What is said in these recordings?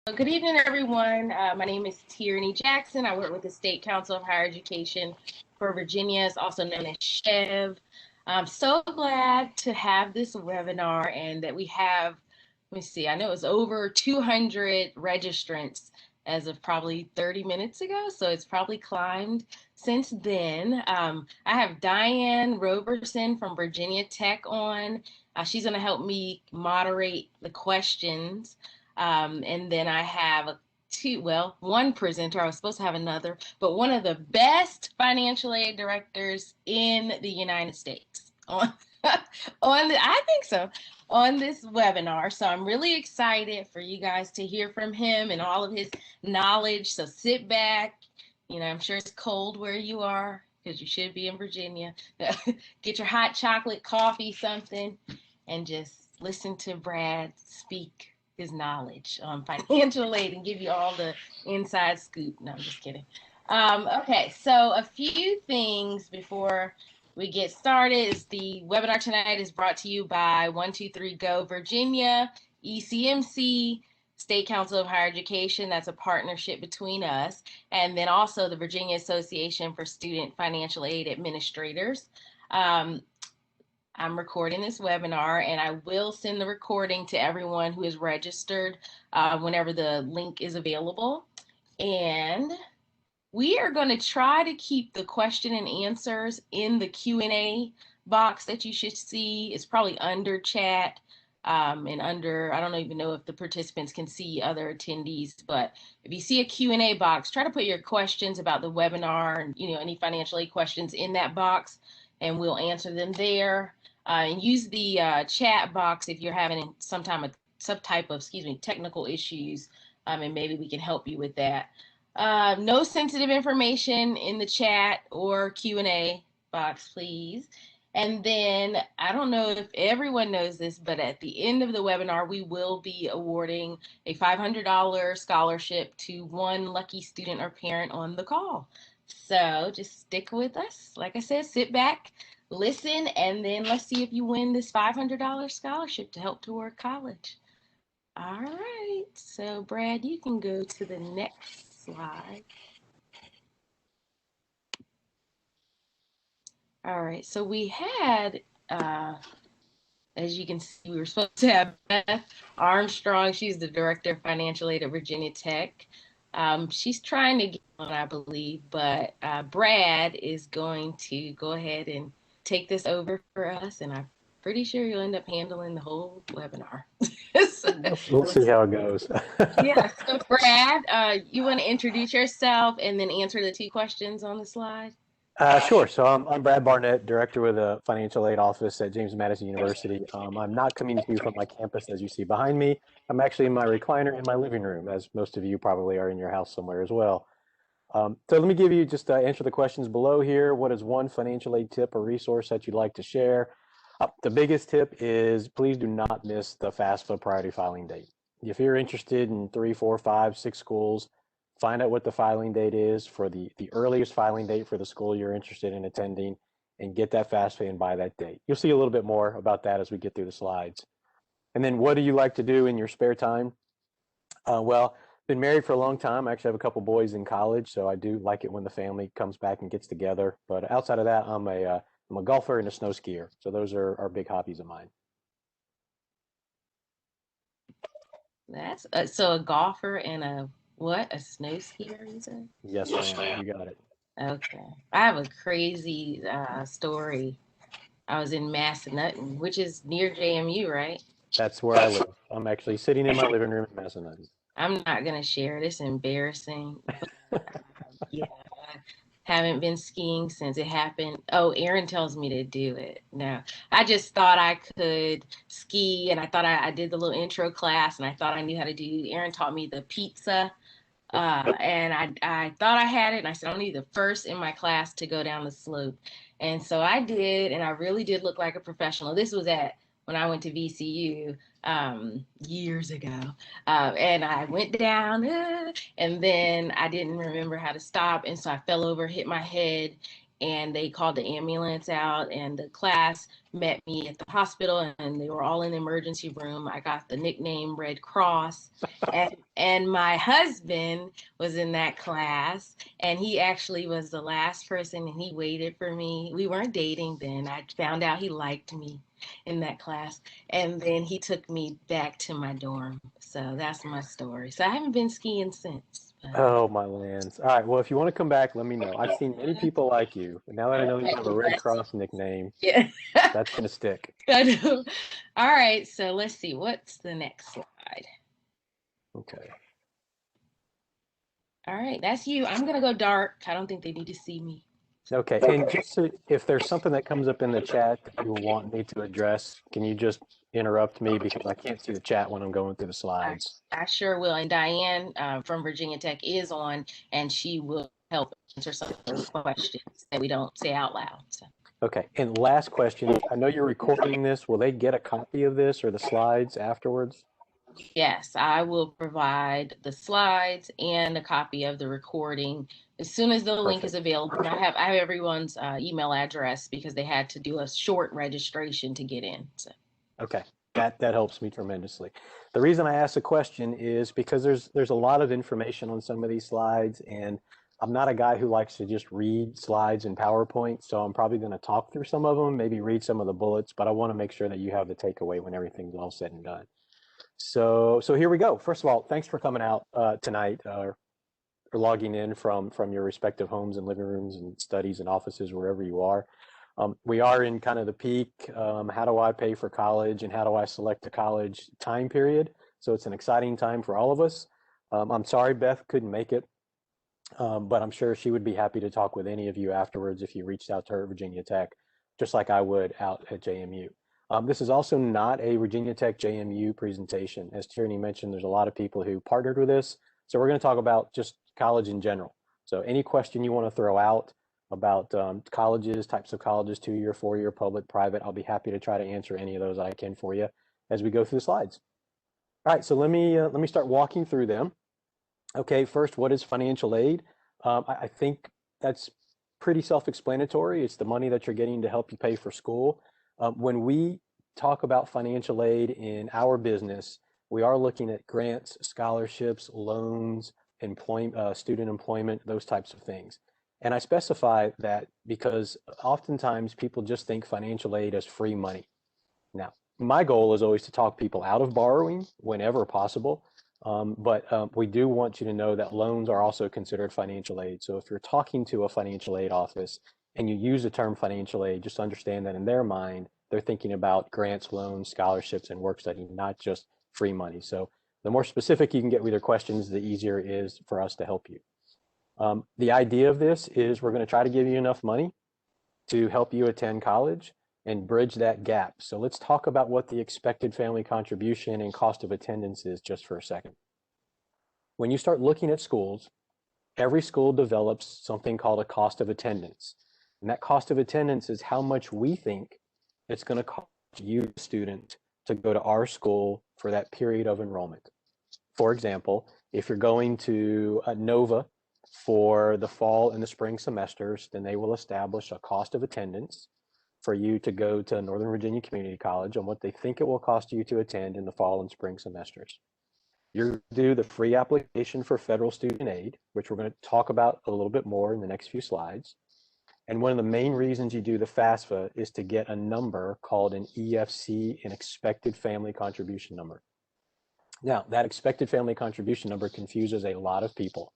Good evening, everyone. My name is Tierney Jackson. I work with the State Council of Higher Education for Virginia. It's also known as SHEV. I'm so glad to have this webinar and that we have, let me see, I know it's over 200 registrants as of probably 30 minutes ago, so it's probably climbed since then. I have Diane Roberson from Virginia Tech on. She's going to help me moderate the questions. And then I have one presenter. I was supposed to have another, but one of the best financial aid directors in the United States on I think so, on this webinar. So I'm really excited for you guys to hear from him and all of his knowledge. So sit back. I'm sure it's cold where you are because you should be in Virginia. Get your hot chocolate, coffee, something, and just listen to Brad speak his knowledge on financial aid and give you all the inside scoop. No, I'm just kidding. Okay, so a few things before we get started. The webinar tonight is brought to you by 123 Go Virginia, ECMC, State Council of Higher Education. That's a partnership between us. And then also the Virginia Association for Student Financial Aid Administrators. I'm recording this webinar and I will send the recording to everyone who is registered whenever the link is available. And we are going to try to keep the question and answers in the Q&A box that you should see. It's probably under chat and under, I don't even know if the participants can see other attendees, but if you see a Q&A box, try to put your questions about the webinar and any financial aid questions in that box and we'll answer them there. And use the chat box if you're having some type of technical issues, and maybe we can help you with that. No sensitive information in the chat or Q&A box, please. And then I don't know if everyone knows this, but at the end of the webinar, we will be awarding a $500 scholarship to one lucky student or parent on the call. So just stick with us. Like I said, sit back, listen, and then let's see if you win this $500 scholarship to help toward college. All right, so Brad, you can go to the next slide. All right, so we had, as you can see, we were supposed to have Beth Armstrong. She's the Director of Financial Aid at Virginia Tech. She's trying to get on, I believe, but Brad is going to go ahead and take this over for us, and I'm pretty sure you'll end up handling the whole webinar. We'll see how it goes. Yeah, so Brad, you want to introduce yourself and then answer the two questions on the slide? Sure. So I'm Brad Barnett, director with the financial aid office at James Madison University. I'm not coming to you from my campus as you see behind me. I'm actually in my recliner in my living room, as most of you probably are in your house somewhere as well. So let me give you just answer the questions below here. What is one financial aid tip or resource that you'd like to share? The biggest tip is please do not miss the FAFSA priority filing date. If you're interested in 3, 4, 5, 6 schools, find out what the filing date is for the earliest filing date for the school you're interested in attending and get that FAFSA in by that date. You'll see a little bit more about that as we get through the slides. And then what do you like to do in your spare time? Well, been married for a long time. I actually have a couple boys in college, so I do like it when the family comes back and gets together. But outside of that, I'm a golfer and a snow skier. So those are big hobbies of mine. That's so a golfer and a snow skier, you said? Yes, ma'am. You got it. Okay. I have a crazy story. I was in Massanutten, which is near JMU, right? That's where I live. I'm actually sitting in my living room in Massanutten. I'm not gonna share it. It's embarrassing. But, yeah, I haven't been skiing since it happened. Oh, Aaron tells me to do it. No, I just thought I could ski, and I thought I did the little intro class, and I thought I knew how to do. Aaron taught me the pizza, and I thought I had it, and I said, I'll need the first in my class to go down the slope. And so I did, and I really did look like a professional. This was when I went to VCU years ago. And I went down, and then I didn't remember how to stop. And so I fell over, hit my head, and they called the ambulance out, and the class met me at the hospital, and they were all in the emergency room. I got the nickname Red Cross, and my husband was in that class, and he actually was the last person, and he waited for me. We weren't dating then. I found out he liked me in that class, and then he took me back to my dorm. So that's my story. So I haven't been skiing since. Oh, my lands. All right. Well, if you want to come back, let me know. I've seen many people like you. And now that I know you have a Red Cross nickname, Yeah. that's going to stick. I know. All right, so let's see. What's the next slide? Okay. All right, that's you. I'm gonna go dark. I don't think they need to see me. Okay. And just so, if there's something that comes up in the chat that you want me to address, can you just interrupt me because I can't see the chat when I'm going through the slides? I sure will. And Diane from Virginia Tech is on, and she will help answer some of those questions that we don't say out loud. So. Okay. And last question. I know you're recording this. Will they get a copy of this or the slides afterwards? Yes, I will provide the slides and a copy of the recording as soon as the link is available. I have everyone's email address because they had to do a short registration to get in. So. Okay, that helps me tremendously. The reason I asked the question is because there's a lot of information on some of these slides, and I'm not a guy who likes to just read slides in PowerPoint, so I'm probably going to talk through some of them, maybe read some of the bullets, but I want to make sure that you have the takeaway when everything's all said and done. So here we go. First of all, thanks for coming out tonight or logging in from your respective homes and living rooms and studies and offices, wherever you are. We are in kind of the peak, how do I pay for college and how do I select a college time period? So it's an exciting time for all of us. I'm sorry Beth couldn't make it, but I'm sure she would be happy to talk with any of you afterwards if you reached out to her at Virginia Tech, just like I would out at JMU. This is also not a Virginia Tech JMU presentation. As Tierney mentioned, there's a lot of people who partnered with this. So we're going to talk about just college in general. So any question you want to throw out about colleges, types of colleges, 2-year, 4-year, public, private, I'll be happy to try to answer any of those I can for you as we go through the slides. All right, so let me start walking through them. Okay, first, what is financial aid? I think that's pretty self-explanatory. It's the money that you're getting to help you pay for school. When we talk about financial aid in our business, we are looking at grants, scholarships, loans, student employment, those types of things. And I specify that because oftentimes people just think financial aid as free money. Now, my goal is always to talk people out of borrowing whenever possible. But we do want you to know that loans are also considered financial aid. So if you're talking to a financial aid office and you use the term financial aid, just understand that in their mind, they're thinking about grants, loans, scholarships, and work study, not just free money. So the more specific you can get with your questions, the easier it is for us to help you. The idea of this is we're going to try to give you enough money to help you attend college and bridge that gap. So let's talk about what the expected family contribution and cost of attendance is just for a second. When you start looking at schools, every school develops something called a cost of attendance. And that cost of attendance is how much we think it's going to cost you, student, to go to our school for that period of enrollment. For example, if you're going to Nova for the fall and the spring semesters, then they will establish a cost of attendance for you to go to Northern Virginia Community College on what they think it will cost you to attend in the fall and spring semesters. You do the free application for federal student aid, which we're going to talk about a little bit more in the next few slides. And one of the main reasons you do the FAFSA is to get a number called an EFC, an expected family contribution number. Now, that expected family contribution number confuses a lot of people.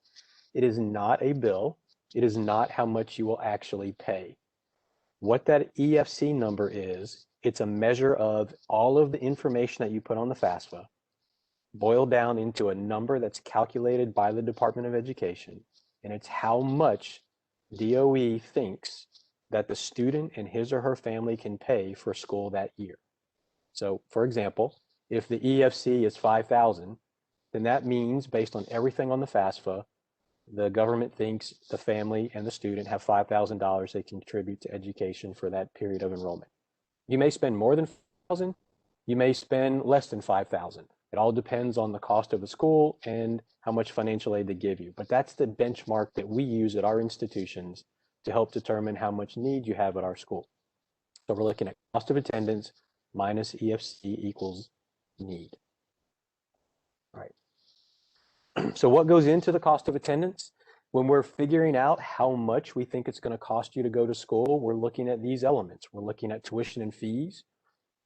It is not a bill. It is not how much you will actually pay. What that EFC number is, it's a measure of all of the information that you put on the FAFSA, boiled down into a number that's calculated by the Department of Education, and it's how much DOE thinks that the student and his or her family can pay for school that year. So, for example, if the EFC is $5,000, then that means, based on everything on the FAFSA, the government thinks the family and the student have $5,000 they can contribute to education for that period of enrollment. You may spend more than $5,000, you may spend less than $5,000. It all depends on the cost of the school and how much financial aid they give you. But that's the benchmark that we use at our institutions to help determine how much need you have at our school. So we're looking at cost of attendance minus EFC equals need. All right. So what goes into the cost of attendance? When we're figuring out how much we think it's going to cost you to go to school, we're looking at these elements. We're looking at tuition and fees.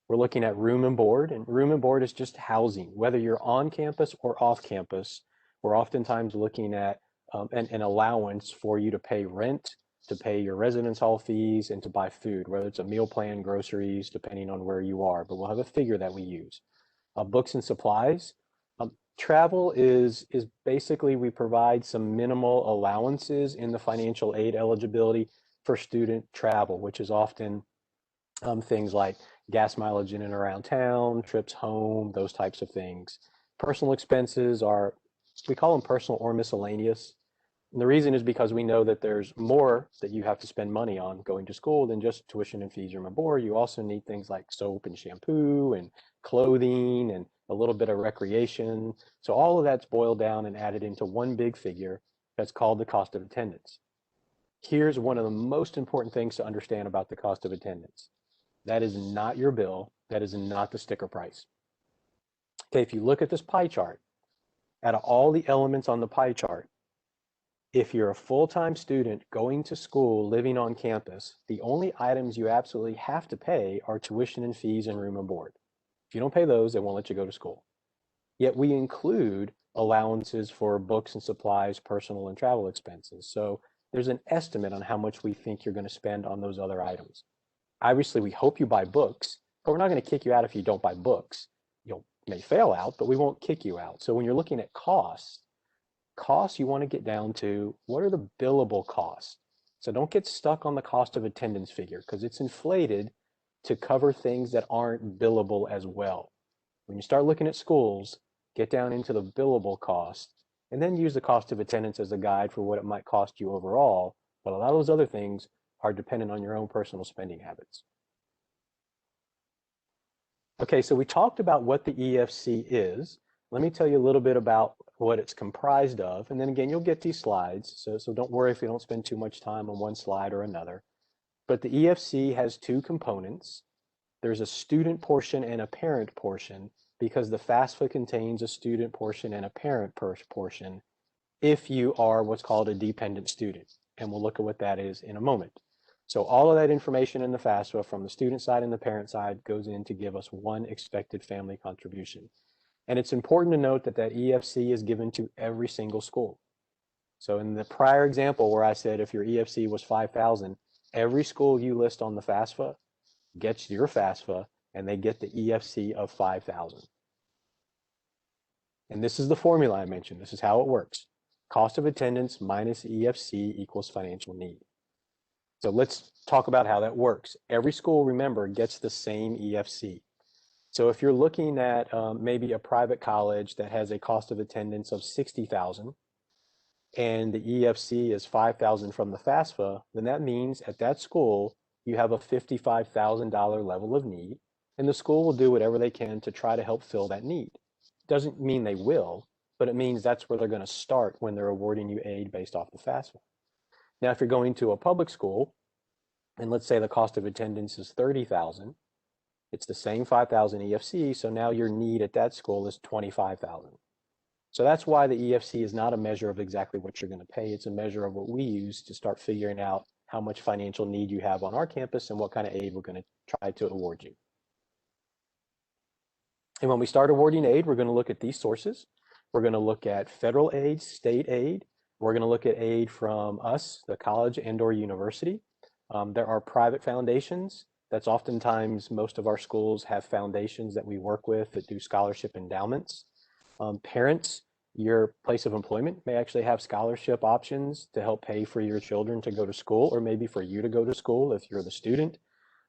We're looking at room and board, and room and board is just housing. Whether you're on campus or off campus, we're oftentimes looking at an allowance for you to pay rent, to pay your residence hall fees, and to buy food, whether it's a meal plan, groceries, depending on where you are. But we'll have a figure that we use. Books and supplies. Travel is basically we provide some minimal allowances in the financial aid eligibility for student travel, which is often things like gas mileage in and around town, trips home, those types of things. Personal expenses are, we call them personal or miscellaneous. And the reason is because we know that there's more that you have to spend money on going to school than just tuition and fees, room and board. You also need things like soap and shampoo and clothing and a little bit of recreation. So all of that's boiled down and added into one big figure that's called the cost of attendance. Here's one of the most important things to understand about the cost of attendance. That is not your bill. That is not the sticker price. Okay, if you look at this pie chart, out of all the elements on the pie chart, if you're a full-time student going to school, living on campus, the only items you absolutely have to pay are tuition and fees and room and board. If you don't pay those, they won't let you go to school. Yet we include allowances for books and supplies, personal and travel expenses. So there's an estimate on how much we think you're going to spend on those other items. Obviously, we hope you buy books, but we're not going to kick you out if you don't buy books. You may fail out, but we won't kick you out. So when you're looking at costs, you want to get down to what are the billable costs. So don't get stuck on the cost of attendance figure because it's inflated to cover things that aren't billable as well. When you start looking at schools, get down into the billable cost and then use the cost of attendance as a guide for what it might cost you overall. But a lot of those other things are dependent on your own personal spending habits. Okay, so we talked about what the EFC is. Let me tell you a little bit about what it's comprised of. And then again, you'll get these slides. So don't worry if you don't spend too much time on one slide or another. But the EFC has two components. There's a student portion and a parent portion because the FAFSA contains a student portion and a parent portion if you are what's called a dependent student. And we'll look at what that is in a moment. So all of that information in the FAFSA from the student side and the parent side goes in to give us one expected family contribution. And it's important to note that that EFC is given to every single school. So in the prior example where I said if your EFC was 5,000, every school you list on the FAFSA gets your FAFSA and they get the EFC of 5,000. And this is the formula I mentioned. This is how it works. Cost of attendance minus EFC equals financial need. So let's talk about how that works. Every school, remember, gets the same EFC. So if you're looking at maybe a private college that has a cost of attendance of 60,000 and the EFC is 5,000 from the FAFSA, then that means at that school, you have a $55,000 level of need, and the school will do whatever they can to try to help fill that need. Doesn't mean they will, but it means that's where they're going to start when they're awarding you aid based off the FAFSA. Now, if you're going to a public school, and let's say the cost of attendance is 30,000, it's the same 5,000 EFC, so now your need at that school is 25,000. So that's why the EFC is not a measure of exactly what you're going to pay. It's a measure of what we use to start figuring out how much financial need you have on our campus and what kind of aid we're going to try to award you. And when we start awarding aid, we're going to look at these sources. We're going to look at federal aid, state aid. We're going to look at aid from us, the college and/or university. There are private foundations. That's oftentimes most of our schools have foundations that we work with that do scholarship endowments. Parents, your place of employment may actually have scholarship options to help pay for your children to go to school, or maybe for you to go to school if you're the student.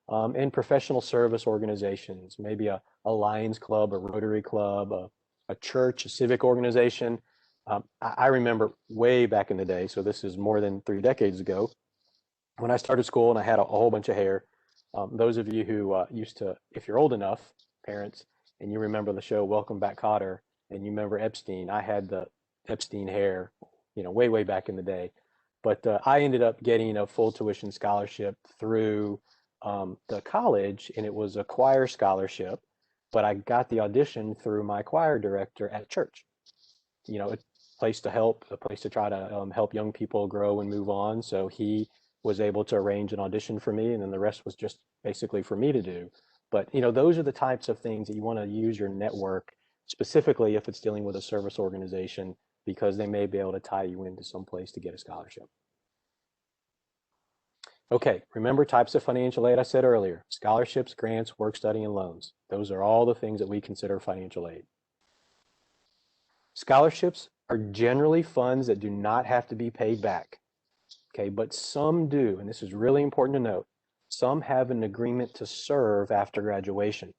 And professional service organizations, maybe a Lions Club, a Rotary Club, a church, a civic organization. I remember way back in the day, so this is more than 3 decades ago, when I started school and I had a whole bunch of hair. Those of you who used to, if you're old enough, parents, and you remember the show Welcome Back, Kotter, and you remember Epstein, I had the Epstein hair, way, way back in the day. But I ended up getting a full tuition scholarship through the college, and it was a choir scholarship. But I got the audition through my choir director at church. A place to help, a place to try to help young people grow and move on. So he was able to arrange an audition for me, and then the rest was just basically for me to do. But those are the types of things that you want to use your network, specifically if it's dealing with a service organization, because they may be able to tie you into some place to get a scholarship. Okay, remember types of financial aid I said earlier: scholarships, grants, work study, and loans. Those are all the things that we consider financial aid. Scholarships are generally funds that do not have to be paid back. Okay, but some do, and this is really important to note. Some have an agreement to serve after graduation.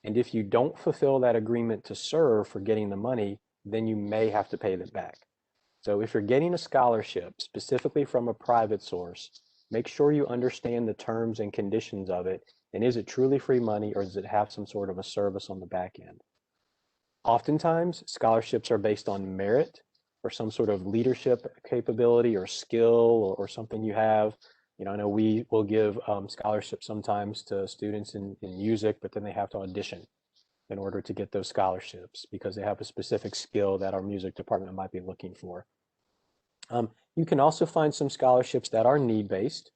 And if you don't fulfill that agreement to serve for getting the money, then you may have to pay them back. So if you're getting a scholarship specifically from a private source, make sure you understand the terms and conditions of it. And is it truly free money, or does it have some sort of a service on the back end? Oftentimes, scholarships are based on merit or some sort of leadership capability or skill, or something you have. I know we will give scholarships sometimes to students in music, but then they have to audition in order to get those scholarships because they have a specific skill that our music department might be looking for. You can also find some scholarships that are need-based,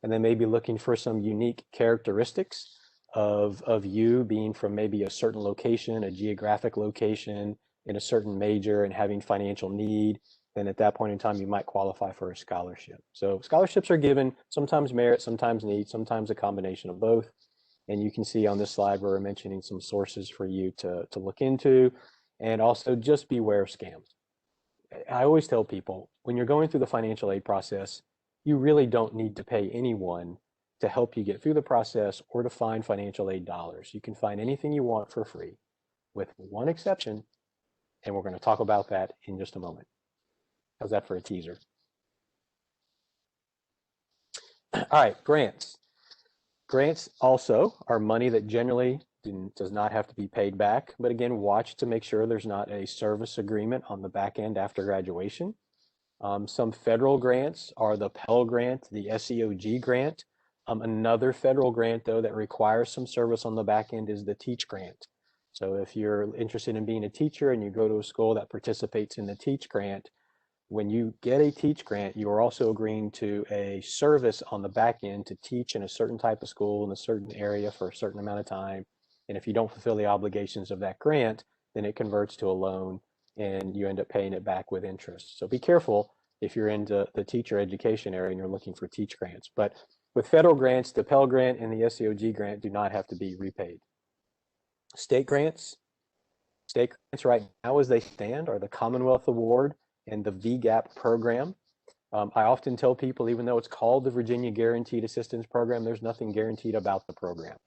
and they may be looking for some unique characteristics of you being from maybe a certain location, a geographic location, in a certain major, and having financial need. Then at that point in time, you might qualify for a scholarship. So scholarships are given sometimes merit, sometimes need, sometimes a combination of both. And you can see on this slide where we're mentioning some sources for you to look into, and also just beware of scams. I always tell people, when you're going through the financial aid process, you really don't need to pay anyone to help you get through the process or to find financial aid dollars. You can find anything you want for free, with one exception, and we're going to talk about that in just a moment. How's that for a teaser? All right, grants. Grants also are money that generally does not have to be paid back, but again, watch to make sure there's not a service agreement on the back end after graduation. Some federal grants are the Pell Grant, the SEOG grant. Another federal grant, though, that requires some service on the back end is the Teach Grant. So if you're interested in being a teacher and you go to a school that participates in the Teach Grant, when you get a Teach Grant, you are also agreeing to a service on the back end to teach in a certain type of school in a certain area for a certain amount of time. And if you don't fulfill the obligations of that grant, then it converts to a loan and you end up paying it back with interest. So be careful if you're into the teacher education area and you're looking for Teach Grants. But with federal grants, the Pell Grant and the SEOG grant do not have to be repaid. State grants right now as they stand are the Commonwealth Award and the VGAP program. I often tell people, even though it's called the Virginia Guaranteed Assistance Program, there's nothing guaranteed about the program.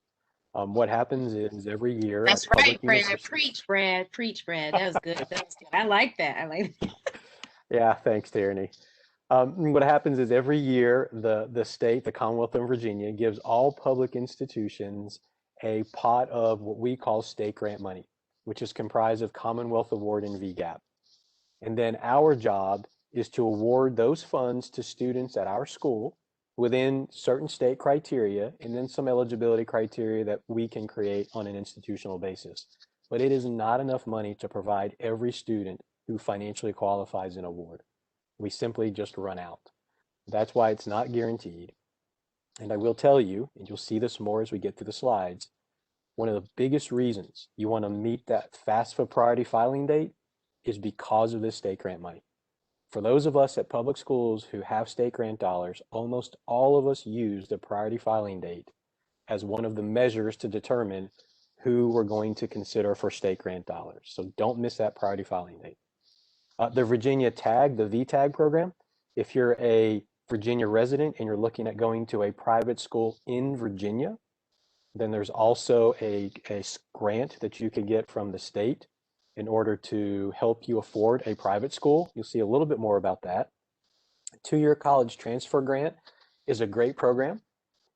What happens is every year. That's right, Brad. Preach, Brad. Preach, Brad. That was good. That was good. I like that. Yeah, thanks, Tierney. What happens is every year, the state, the Commonwealth of Virginia, gives all public institutions a pot of what we call state grant money, which is comprised of Commonwealth Award and VGAP. And then our job is to award those funds to students at our school within certain state criteria, and then some eligibility criteria that we can create on an institutional basis. But it is not enough money to provide every student who financially qualifies an award. We simply just run out. That's why it's not guaranteed. And I will tell you, and you'll see this more as we get through the slides, one of the biggest reasons you want to meet that FAFSA priority filing date is because of this state grant money. For those of us at public schools who have state grant dollars, almost all of us use the priority filing date as one of the measures to determine who we're going to consider for state grant dollars. So don't miss that priority filing date. The Virginia TAG, the VTAG program, if you're a Virginia resident and you're looking at going to a private school in Virginia, then there's also a grant that you can get from the state in order to help you afford a private school. You'll see a little bit more about that. Two-year college transfer grant is a great program.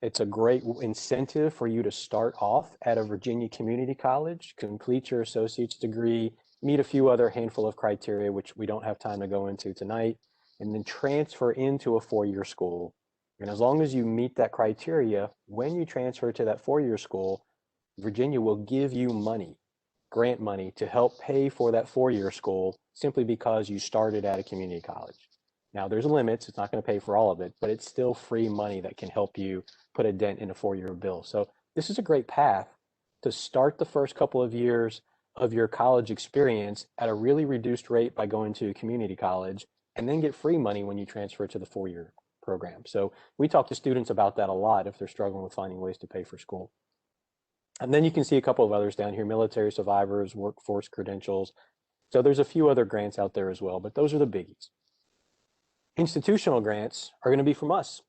It's a great incentive for you to start off at a Virginia community college, complete your associate's degree, meet a few other handful of criteria, which we don't have time to go into tonight, and then transfer into a four-year school. And as long as you meet that criteria, when you transfer to that four-year school, Virginia will give you money, grant money, to help pay for that four-year school simply because you started at a community college. Now, there's limits. It's not going to pay for all of it, but it's still free money that can help you put a dent in a four-year bill. So this is a great path to start the first couple of years of your college experience at a really reduced rate by going to a community college, and then get free money when you transfer to the four-year program. So we talk to students about that a lot if they're struggling with finding ways to pay for school. And then you can see a couple of others down here: military survivors, workforce credentials. So there's a few other grants out there as well, but those are the biggies. Institutional grants are going to be from us.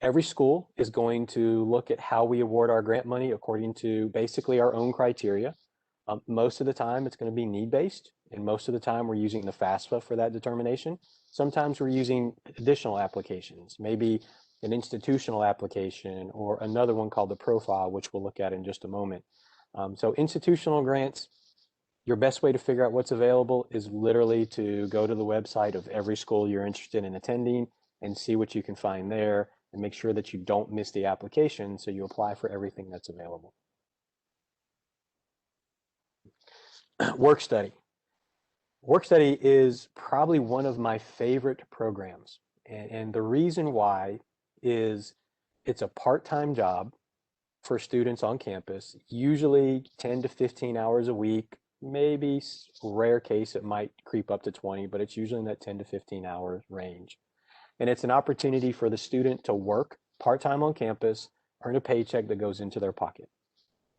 Every school is going to look at how we award our grant money according to basically our own criteria. Most of the time it's going to be need-based, and most of the time we're using the FAFSA for that determination. Sometimes we're using additional applications, maybe an institutional application or another one called the profile, which we'll look at in just a moment. So institutional grants, your best way to figure out what's available is literally to go to the website of every school you're interested in attending and see what you can find there, and make sure that you don't miss the application so you apply for everything that's available. Work study. Work study is probably one of my favorite programs. And the reason why is it's a part-time job for students on campus, usually 10 to 15 hours a week, maybe rare case it might creep up to 20, but it's usually in that 10 to 15 hour range. And it's an opportunity for the student to work part-time on campus, earn a paycheck that goes into their pocket.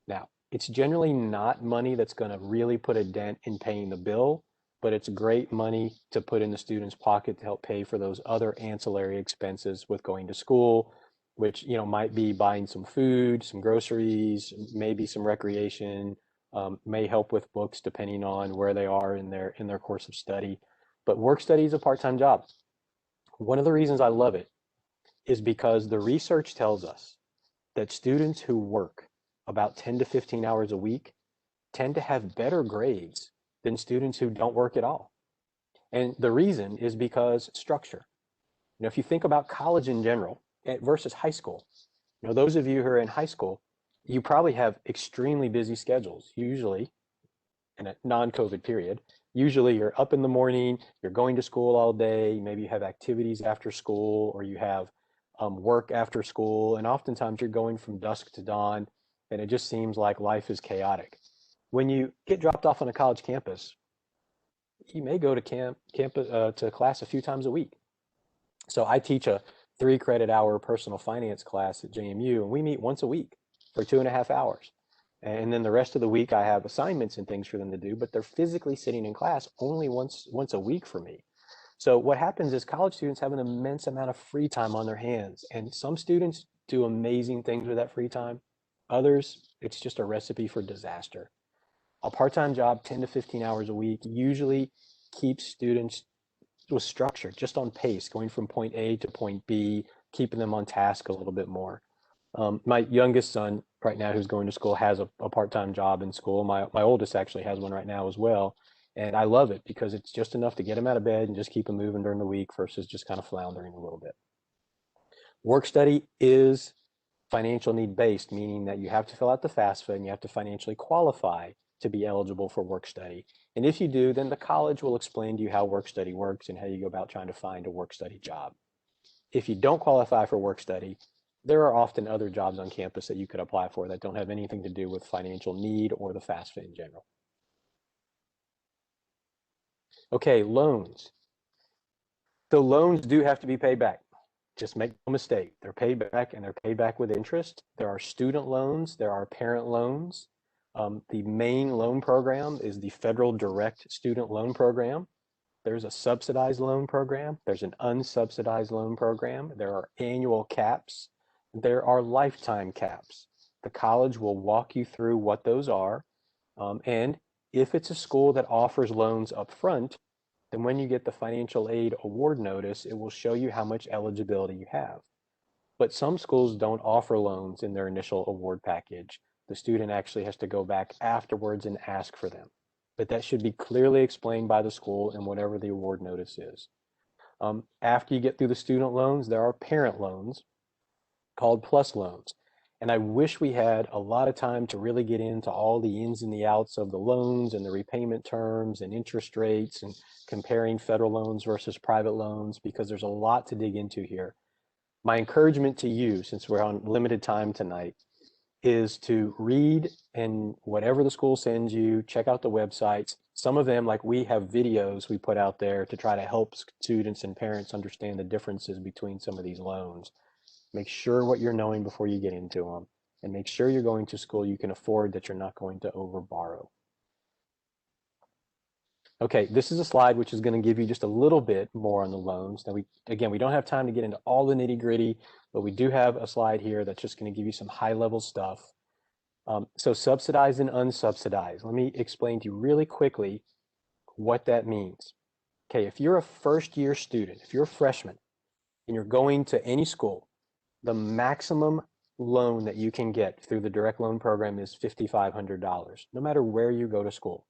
Now, it's generally not money that's going to really put a dent in paying the bill, but it's great money to put in the student's pocket to help pay for those other ancillary expenses with going to school, which might be buying some food, some groceries, maybe some recreation, may help with books depending on where they are in their course of study. But work study is a part-time job. One of the reasons I love it is because the research tells us that students who work about 10 to 15 hours a week tend to have better grades than students who don't work at all. And the reason is because structure. If you think about college in general versus high school, those of you who are in high school, you probably have extremely busy schedules, usually in a non-COVID period. Usually you're up in the morning, you're going to school all day, maybe you have activities after school, or you have work after school, and oftentimes you're going from dusk to dawn, and it just seems like life is chaotic. When you get dropped off on a college campus, you may go to to class a few times a week. So I teach a 3-credit-hour personal finance class at JMU, and we meet once a week for 2.5 hours. And then the rest of the week I have assignments and things for them to do, but they're physically sitting in class only once a week for me. So what happens is college students have an immense amount of free time on their hands, and some students do amazing things with that free time. Others, it's just a recipe for disaster. A part-time job, 10 to 15 hours a week, usually keeps students with structure, just on pace, going from point A to point B, keeping them on task a little bit more. My youngest son right now, who's going to school, has a part-time job in school. My oldest actually has one right now as well. And I love it because it's just enough to get him out of bed and just keep him moving during the week versus just kind of floundering a little bit. Work study is financial need based, meaning that you have to fill out the FAFSA and you have to financially qualify to be eligible for work study. And if you do, then the college will explain to you how work study works and how you go about trying to find a work study job. If you don't qualify for work study, there are often other jobs on campus that you could apply for that don't have anything to do with financial need or the FAFSA in general. Okay, loans. The loans do have to be paid back. Just make no mistake. They're paid back, and they're paid back with interest. There are student loans. There are parent loans. The main loan program is the Federal Direct Student Loan Program. There's a subsidized loan program. There's an unsubsidized loan program. There are annual caps. There are lifetime caps. The college will walk you through what those are. And if it's a school that offers loans up front, then when you get the financial aid award notice, it will show you how much eligibility you have. But some schools don't offer loans in their initial award package. The student actually has to go back afterwards and ask for them. But that should be clearly explained by the school in whatever the award notice is. After you get through the student loans, there are parent loans called PLUS loans. And I wish we had a lot of time to really get into all the ins and the outs of the loans and the repayment terms and interest rates and comparing federal loans versus private loans, because there's a lot to dig into here. My encouragement to you, since we're on limited time tonight, is to read, and whatever the school sends you, check out the websites. Some of them, like we have videos we put out there to try to help students and parents understand the differences between some of these loans. Make sure what you're knowing before you get into them, and make sure you're going to school you can afford, that you're not going to over borrow. Okay, this is a slide which is going to give you just a little bit more on the loans. Now, we don't have time to get into all the nitty gritty, but we do have a slide here that's just going to give you some high level stuff. So subsidized and unsubsidized. Let me explain to you really quickly what that means. Okay, if you're a first year student, if you're a freshman and you're going to any school, the maximum loan that you can get through the direct loan program is $5,500, no matter where you go to school.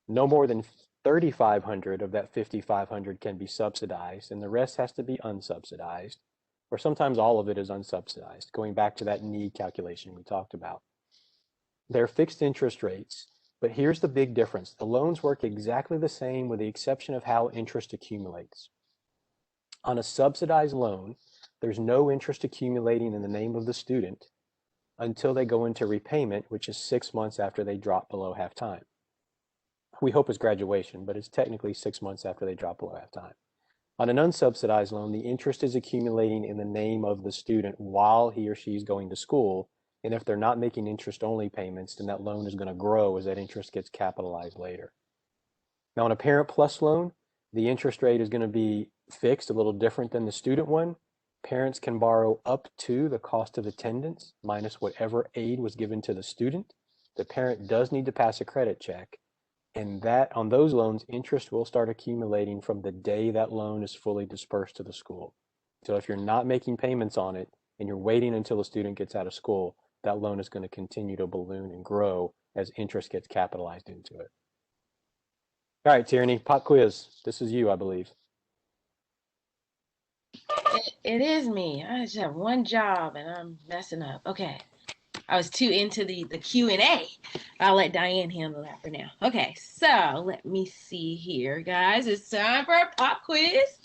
No more than $3,500 of that $5,500 can be subsidized, and the rest has to be unsubsidized, or sometimes all of it is unsubsidized, going back to that need calculation we talked about. They're fixed interest rates, but here's the big difference. The loans work exactly the same with the exception of how interest accumulates. On a subsidized loan, there's no interest accumulating in the name of the student until they go into repayment, which is 6 months after they drop below half time. We hope it's graduation, but it's technically 6 months after they drop below half time. On an unsubsidized loan, the interest is accumulating in the name of the student while he or she is going to school. And if they're not making interest-only payments, then that loan is going to grow as that interest gets capitalized later. Now, on a Parent Plus loan, the interest rate is going to be fixed, a little different than the student one. Parents can borrow up to the cost of attendance minus whatever aid was given to the student. The parent does need to pass a credit check. And that on those loans, interest will start accumulating from the day that loan is fully dispersed to the school. So if you're not making payments on it and you're waiting until the student gets out of school, that loan is going to continue to balloon and grow as interest gets capitalized into it. All right, Tierney, pop quiz. This is you, I believe. It is me. I just have one job and I'm messing up. Okay. I was too into the Q&A. I'll let Diane handle that for now. Okay, so let me see here, guys. It's time for a pop quiz.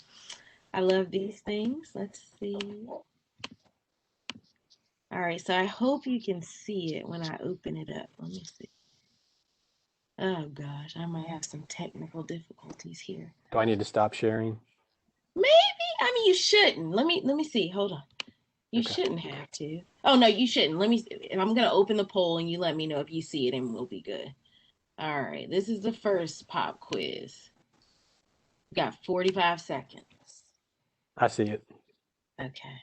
I love these things. Let's see. All right, so I hope you can see it when I open it up. Let me see. Oh gosh, I might have some technical difficulties here. Do I need to stop sharing? Maybe. I mean, you shouldn't. Let me see. Hold on. You Okay. shouldn't have to. Oh, no, you shouldn't. Let me, I'm going to open the poll and you let me know if you see it and we'll be good. All right, this is the first pop quiz. We got 45 seconds. I see it. Okay.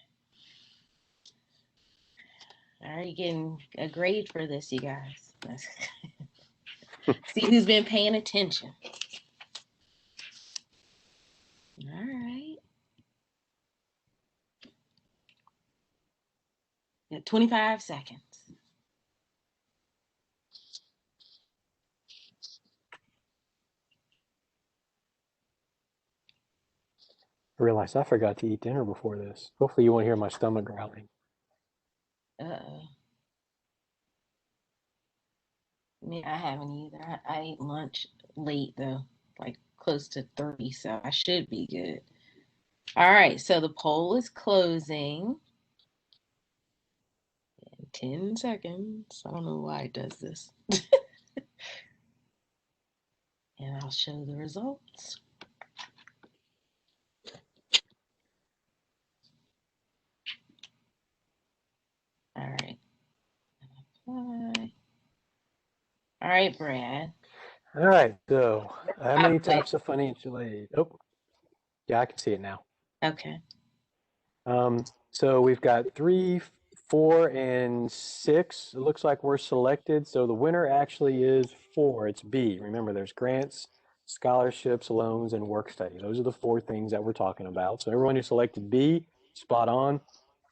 All right, getting a grade for this, you guys. See who's been paying attention. All right. Got 25 seconds. I realized I forgot to eat dinner before this. Hopefully you won't hear my stomach growling. Uh-oh. Yeah, I haven't either. I ate lunch late, though, like close to 30, so I should be good. All right, so the poll is closing in 10 seconds. I don't know why it does this. And I'll show the results. All right. Apply. All right, Brad. All right, so how many types of financial aid? Oh, yeah, I can see it now. Okay. So we've got 3, 4, and 6. It looks like we're selected. So the winner actually is 4. It's B. Remember, there's grants, scholarships, loans, and work study. Those are the 4 things that we're talking about. So everyone who selected B, spot on.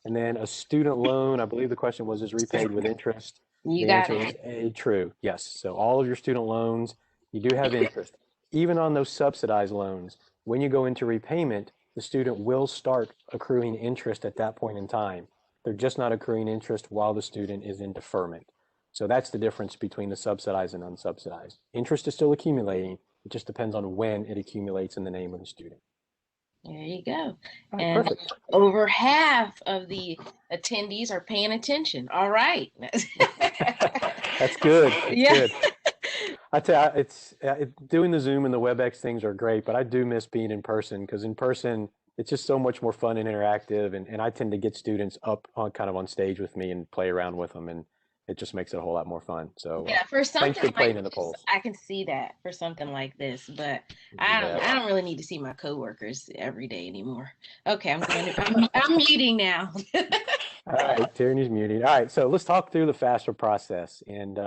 And then a student loan, I believe the question was, is repaid with interest? You The got answer is it. A, true. Yes. So all of your student loans, you do have interest. Even on those subsidized loans, When you go into repayment, the student will start accruing interest at that point in time. They're just not accruing interest while the student is in deferment. So that's the difference between the subsidized and unsubsidized. Interest is still accumulating. It just depends on when it accumulates in the name of the student. There you go. All right, And perfect. over half of the attendees are paying attention. All right. That's good. That's Yeah. good. I tell you, doing the Zoom and the WebEx things are great, but I do miss being in person, because in person, it's just so much more fun and interactive. And I tend to get students up on kind of on stage with me and play around with them. And it just makes it a whole lot more fun. So Yeah, for thanks something for playing like in the this, polls. I can see that for something like this, but You I bet. don't really need to see my coworkers every day anymore. Okay, I'm muting now. All right, Tierney's muting. All right, so let's talk through the FAFSA process. And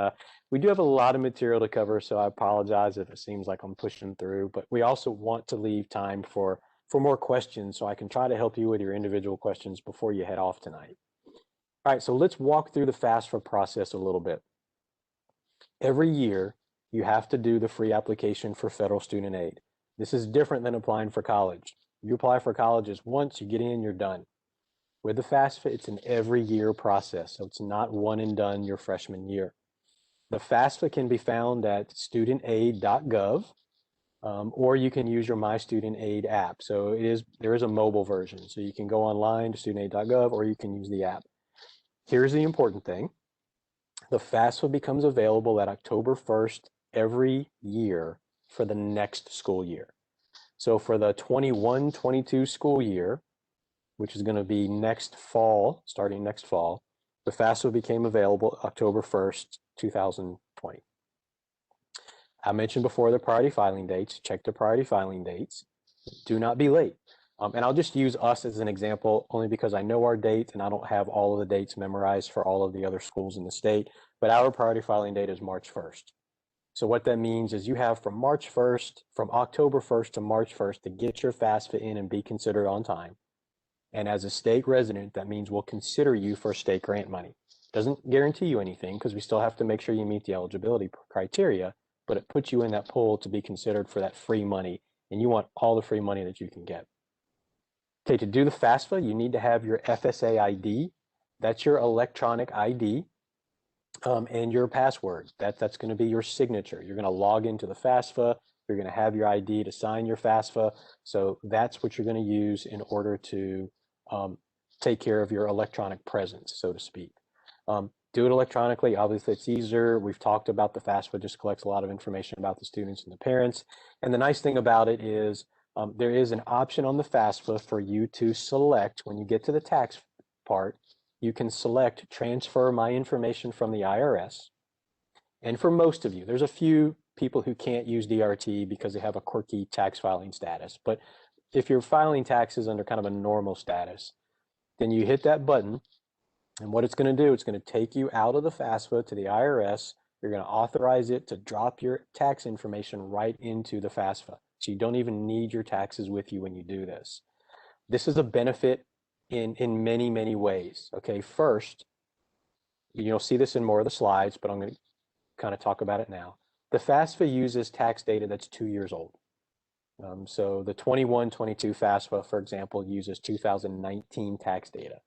we do have a lot of material to cover, so I apologize if it seems like I'm pushing through, but we also want to leave time for more questions, so I can try to help you with your individual questions before you head off tonight. All right, so let's walk through the FAFSA process a little bit. Every year, you have to do the free application for federal student aid. This is different than applying for college. You apply for colleges once, you get in, you're done. With the FAFSA, it's an every year process, so it's not one and done your freshman year. The FAFSA can be found at studentaid.gov, or you can use your My Student Aid app. So there is a mobile version, so you can go online to studentaid.gov, or you can use the app. Here's the important thing. The FAFSA becomes available at October 1st every year for the next school year. So for the 21-22 school year, which is going to be next fall, starting next fall, the FAFSA became available October 1st, 2020. I mentioned before the priority filing dates. Check the priority filing dates. Do not be late. And I'll just use us as an example, only because I know our dates and I don't have all of the dates memorized for all of the other schools in the state, but our priority filing date is March 1st. So what that means is you have from October 1st to March 1st to get your FAFSA in and be considered on time. And as a state resident, that means we'll consider you for state grant money. Doesn't guarantee you anything, because we still have to make sure you meet the eligibility criteria, but it puts you in that pool to be considered for that free money, and you want all the free money that you can get. Okay, to do the FAFSA, you need to have your FSA ID. That's your electronic ID, and your password. That's going to be your signature. You're going to log into the FAFSA. You're going to have your ID to sign your FAFSA. So that's what you're going to use in order to take care of your electronic presence, so to speak. Do it electronically. Obviously, it's easier. We've talked about the FAFSA just collects a lot of information about the students and the parents. And the nice thing about it is there is an option on the FAFSA for you to select when you get to the tax part. You can select transfer my information from the IRS. And for most of you, there's a few people who can't use DRT because they have a quirky tax filing status. But if you're filing taxes under kind of a normal status, then you hit that button. And what it's going to do, it's going to take you out of the FAFSA to the IRS. You're going to authorize it to drop your tax information right into the FAFSA. So you don't even need your taxes with you when you do this. This is a benefit in many, many ways. Okay, first, you'll see this in more of the slides, but I'm going to kind of talk about it now. The FAFSA uses tax data that's 2 years old. So the 21-22 FAFSA, for example, uses 2019 tax data.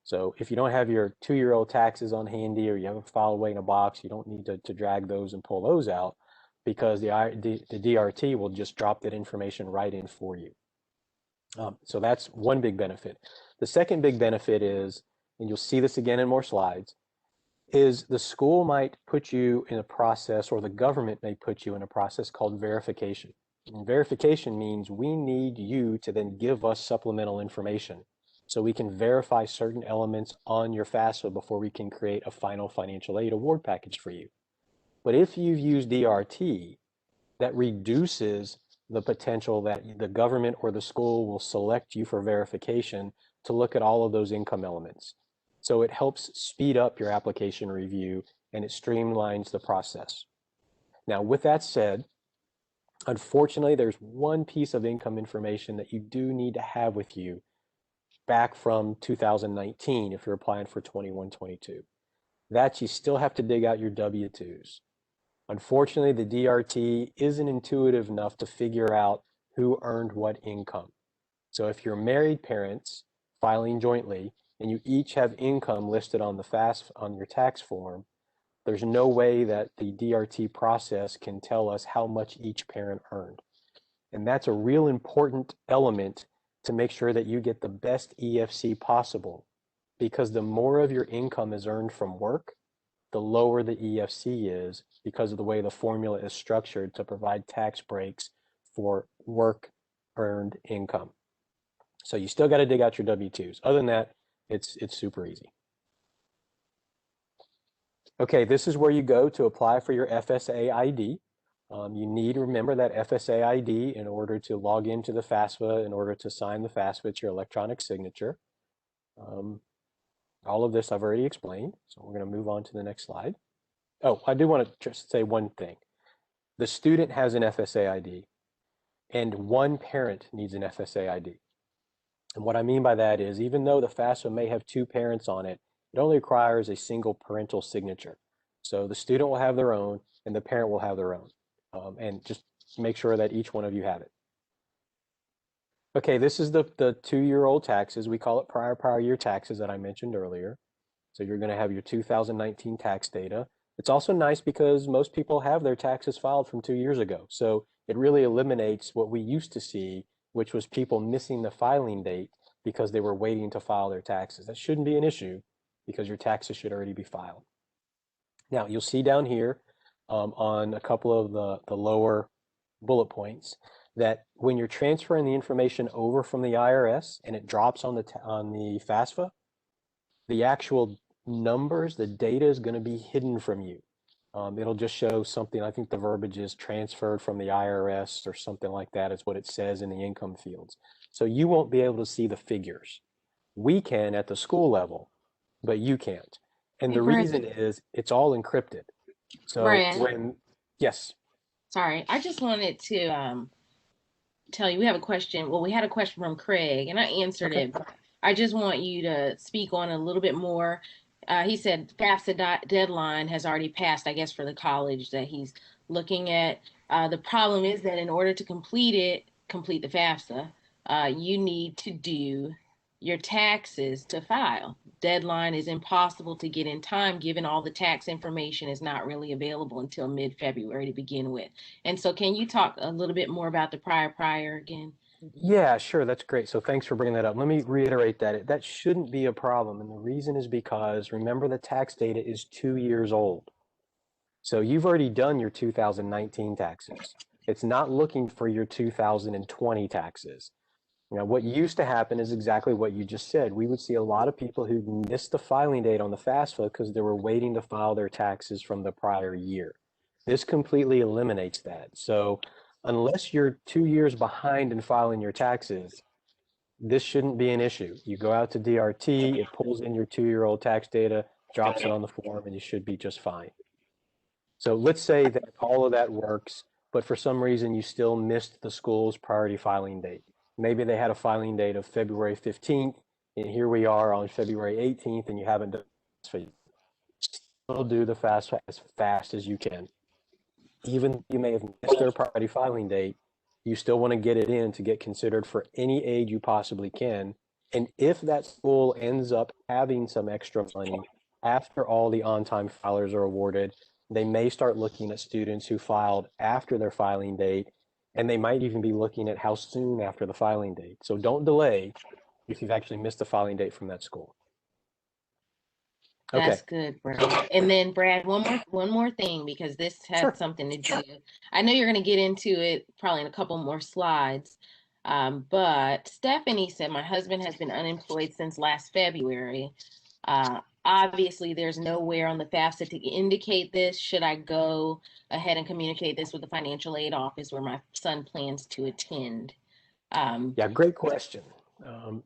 So if you don't have your 2-year-old taxes on handy, or you have a file away in a box, you don't need to drag those and pull those out, because the DRT will just drop that information right in for you. So that's one big benefit. The second big benefit is, and you'll see this again in more slides, is the school might put you in a process, or the government may put you in a process called verification. And verification means we need you to then give us supplemental information so we can verify certain elements on your FAFSA before we can create a final financial aid award package for you. But if you've used DRT, that reduces the potential that the government or the school will select you for verification to look at all of those income elements. So it helps speed up your application review, and it streamlines the process. Now, with that said, unfortunately, there's one piece of income information that you do need to have with you back from 2019 if you're applying for 21-22. That you still have to dig out your W-2s. Unfortunately, the DRT isn't intuitive enough to figure out who earned what income. So if you're married parents filing jointly and you each have income listed on on your tax form, there's no way that the DRT process can tell us how much each parent earned. And that's a real important element to make sure that you get the best EFC possible, because the more of your income is earned from work, the lower the EFC is because of the way the formula is structured to provide tax breaks for work earned income. So you still got to dig out your W-2s. Other than that, it's super easy. Okay, this is where you go to apply for your FSA ID. You need to remember that FSA ID in order to log into the FAFSA, in order to sign the FAFSA. It's your electronic signature. All of this I've already explained, so we're going to move on to the next slide. Oh, I do want to just say one thing. The student has an FSA ID, and one parent needs an FSA ID. And what I mean by that is, even though the FAFSA may have two parents on it, it only requires a single parental signature. So the student will have their own, and the parent will have their own. And just make sure that each one of you have it. Okay, this is the 2-year-old taxes. We call it prior year taxes that I mentioned earlier. So you're going to have your 2019 tax data. It's also nice because most people have their taxes filed from 2 years ago. So it really eliminates what we used to see, which was people missing the filing date because they were waiting to file their taxes. That shouldn't be an issue because your taxes should already be filed. Now, you'll see down here on a couple of the lower bullet points that when you're transferring the information over from the IRS and it drops on the FAFSA, the actual numbers, the data is going to be hidden from you. It'll just show something, I think the verbiage is transferred from the IRS or something like that is what it says in the income fields. So you won't be able to see the figures. We can at the school level, but you can't. And the reason is it's all encrypted. So Brad, yes. sorry, I just wanted to tell you we have a question. Well, we had a question from Craig, and I answered Okay. it. But I just want you to speak on a little bit more. He said FAFSA deadline has already passed, I guess, for the college that he's looking at. The problem is that in order to complete the FAFSA, you need to do your taxes to file. Deadline is impossible to get in time given all the tax information is not really available until mid-February to begin with. And so can you talk a little bit more about the prior again? Yeah, sure. That's great. So thanks for bringing that up. Let me reiterate that. That shouldn't be a problem. And the reason is because remember the tax data is 2 years old. So you've already done your 2019 taxes. It's not looking for your 2020 taxes. You know, what used to happen is exactly what you just said. We would see a lot of people who missed the filing date on the FAFSA because they were waiting to file their taxes from the prior year. This completely eliminates that. So unless you're 2 years behind in filing your taxes, this shouldn't be an issue. You go out to DRT, it pulls in your 2-year-old tax data, drops it on the form, and you should be just fine. So let's say that all of that works, but for some reason you still missed the school's priority filing date. Maybe they had a filing date of February 15th, and here we are on February 18th, and you haven't done it. Still do the FAFSA as fast as you can. Even you may have missed their priority filing date, you still want to get it in to get considered for any aid you possibly can. And if that school ends up having some extra money after all the on-time filers are awarded, they may start looking at students who filed after their filing date, and they might even be looking at how soon after the filing date. So don't delay if you've actually missed the filing date from that school. Okay. That's good, Brad. And then Brad, one more thing because this has Sure. something to do. I know you're going to get into it probably in a couple more slides. But Stephanie said my husband has been unemployed since last February. Obviously, there's nowhere on the FAFSA to indicate this. Should I go ahead and communicate this with the financial aid office where my son plans to attend? Yeah, great question.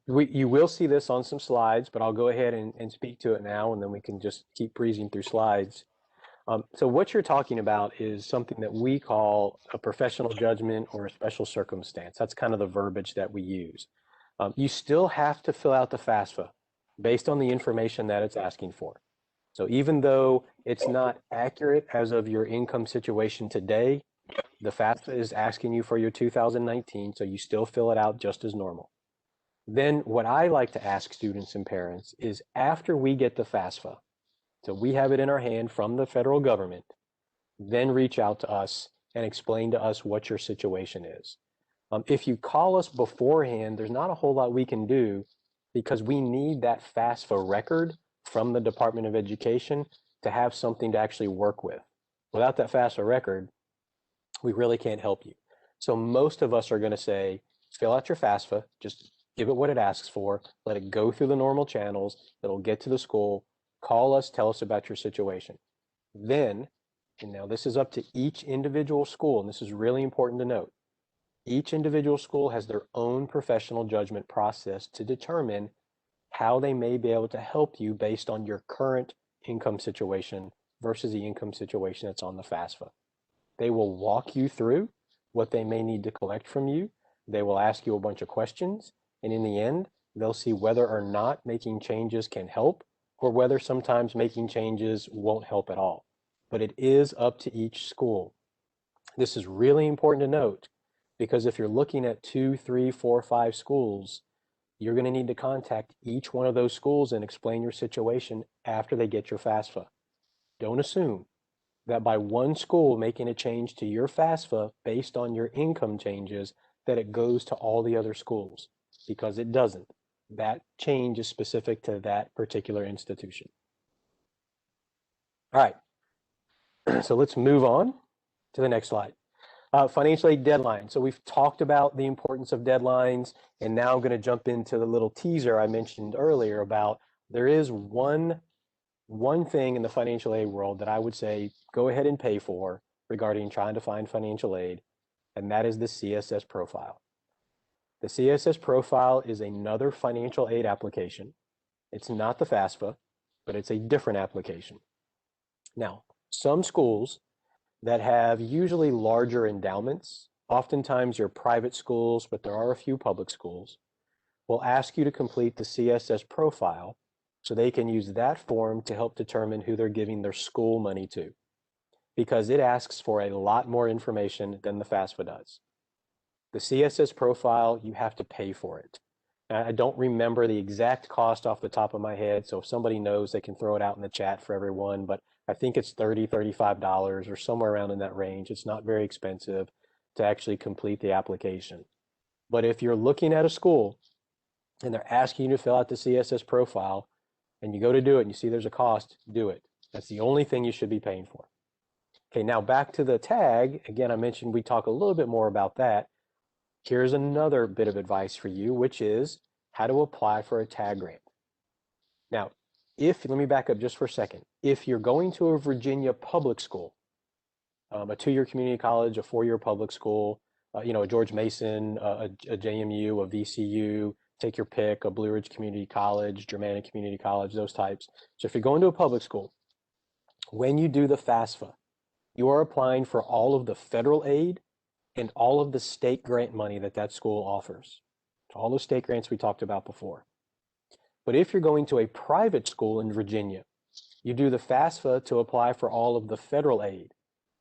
You will see this on some slides, but I'll go ahead and speak to it now, and then we can just keep breezing through slides. So what you're talking about is something that we call a professional judgment or a special circumstance. That's kind of the verbiage that we use. You still have to fill out the FAFSA based on the information that it's asking for. So even though it's not accurate as of your income situation today, The FAFSA is asking you for your 2019, so you still fill it out just as normal. Then what I like to ask students and parents is after we get the FAFSA, so we have it in our hand from the federal government, then reach out to us and explain to us what your situation is. If you call us beforehand, there's not a whole lot we can do because we need that FAFSA record from the Department of Education to have something to actually work with. Without that FAFSA record, we really can't help you. So most of us are going to say, fill out your FAFSA, just give it what it asks for, let it go through the normal channels, it'll get to the school, call us, tell us about your situation. Then, and now this is up to each individual school, and this is really important to note, each individual school has their own professional judgment process to determine how they may be able to help you based on your current income situation versus the income situation that's on the FAFSA. They will walk you through what they may need to collect from you. They will ask you a bunch of questions, and in the end, they'll see whether or not making changes can help or whether sometimes making changes won't help at all. But it is up to each school. This is really important to note because if you're looking at 2, 3, 4, 5 schools, you're going to need to contact each one of those schools and explain your situation after they get your FAFSA. Don't assume that by one school making a change to your FAFSA based on your income changes, that it goes to all the other schools, because it doesn't. That change is specific to that particular institution. All right, so let's move on to the next slide. Financial aid deadline. So we've talked about the importance of deadlines, and now I'm going to jump into the little teaser I mentioned earlier about there is one thing in the financial aid world that I would say go ahead and pay for regarding trying to find financial aid, and that is the CSS profile. The CSS profile is another financial aid application. It's not the FAFSA, but it's a different application. Now, some schools that have usually larger endowments, oftentimes your private schools, but there are a few public schools, will ask you to complete the CSS profile so they can use that form to help determine who they're giving their school money to, because it asks for a lot more information than the FAFSA does. The CSS profile, you have to pay for it. I don't remember the exact cost off the top of my head, so if somebody knows, they can throw it out in the chat for everyone, but I think it's $30, $35 or somewhere around in that range. It's not very expensive to actually complete the application. But if you're looking at a school and they're asking you to fill out the CSS profile and you go to do it and you see there's a cost, do it. That's the only thing you should be paying for. Okay, now back to the tag. Again, I mentioned we talk a little bit more about that. Here's another bit of advice for you, which is how to apply for a tag grant. Now, let me back up just for a second. If you're going to a Virginia public school, a 2-year community college, a 4-year public school, a George Mason, a JMU, a VCU, take your pick, a Blue Ridge Community College, Germannic Community College, those types. So if you're going to a public school, when you do the FAFSA, you are applying for all of the federal aid and all of the state grant money that school offers. All the state grants we talked about before. But if you're going to a private school in Virginia, you do the FAFSA to apply for all of the federal aid.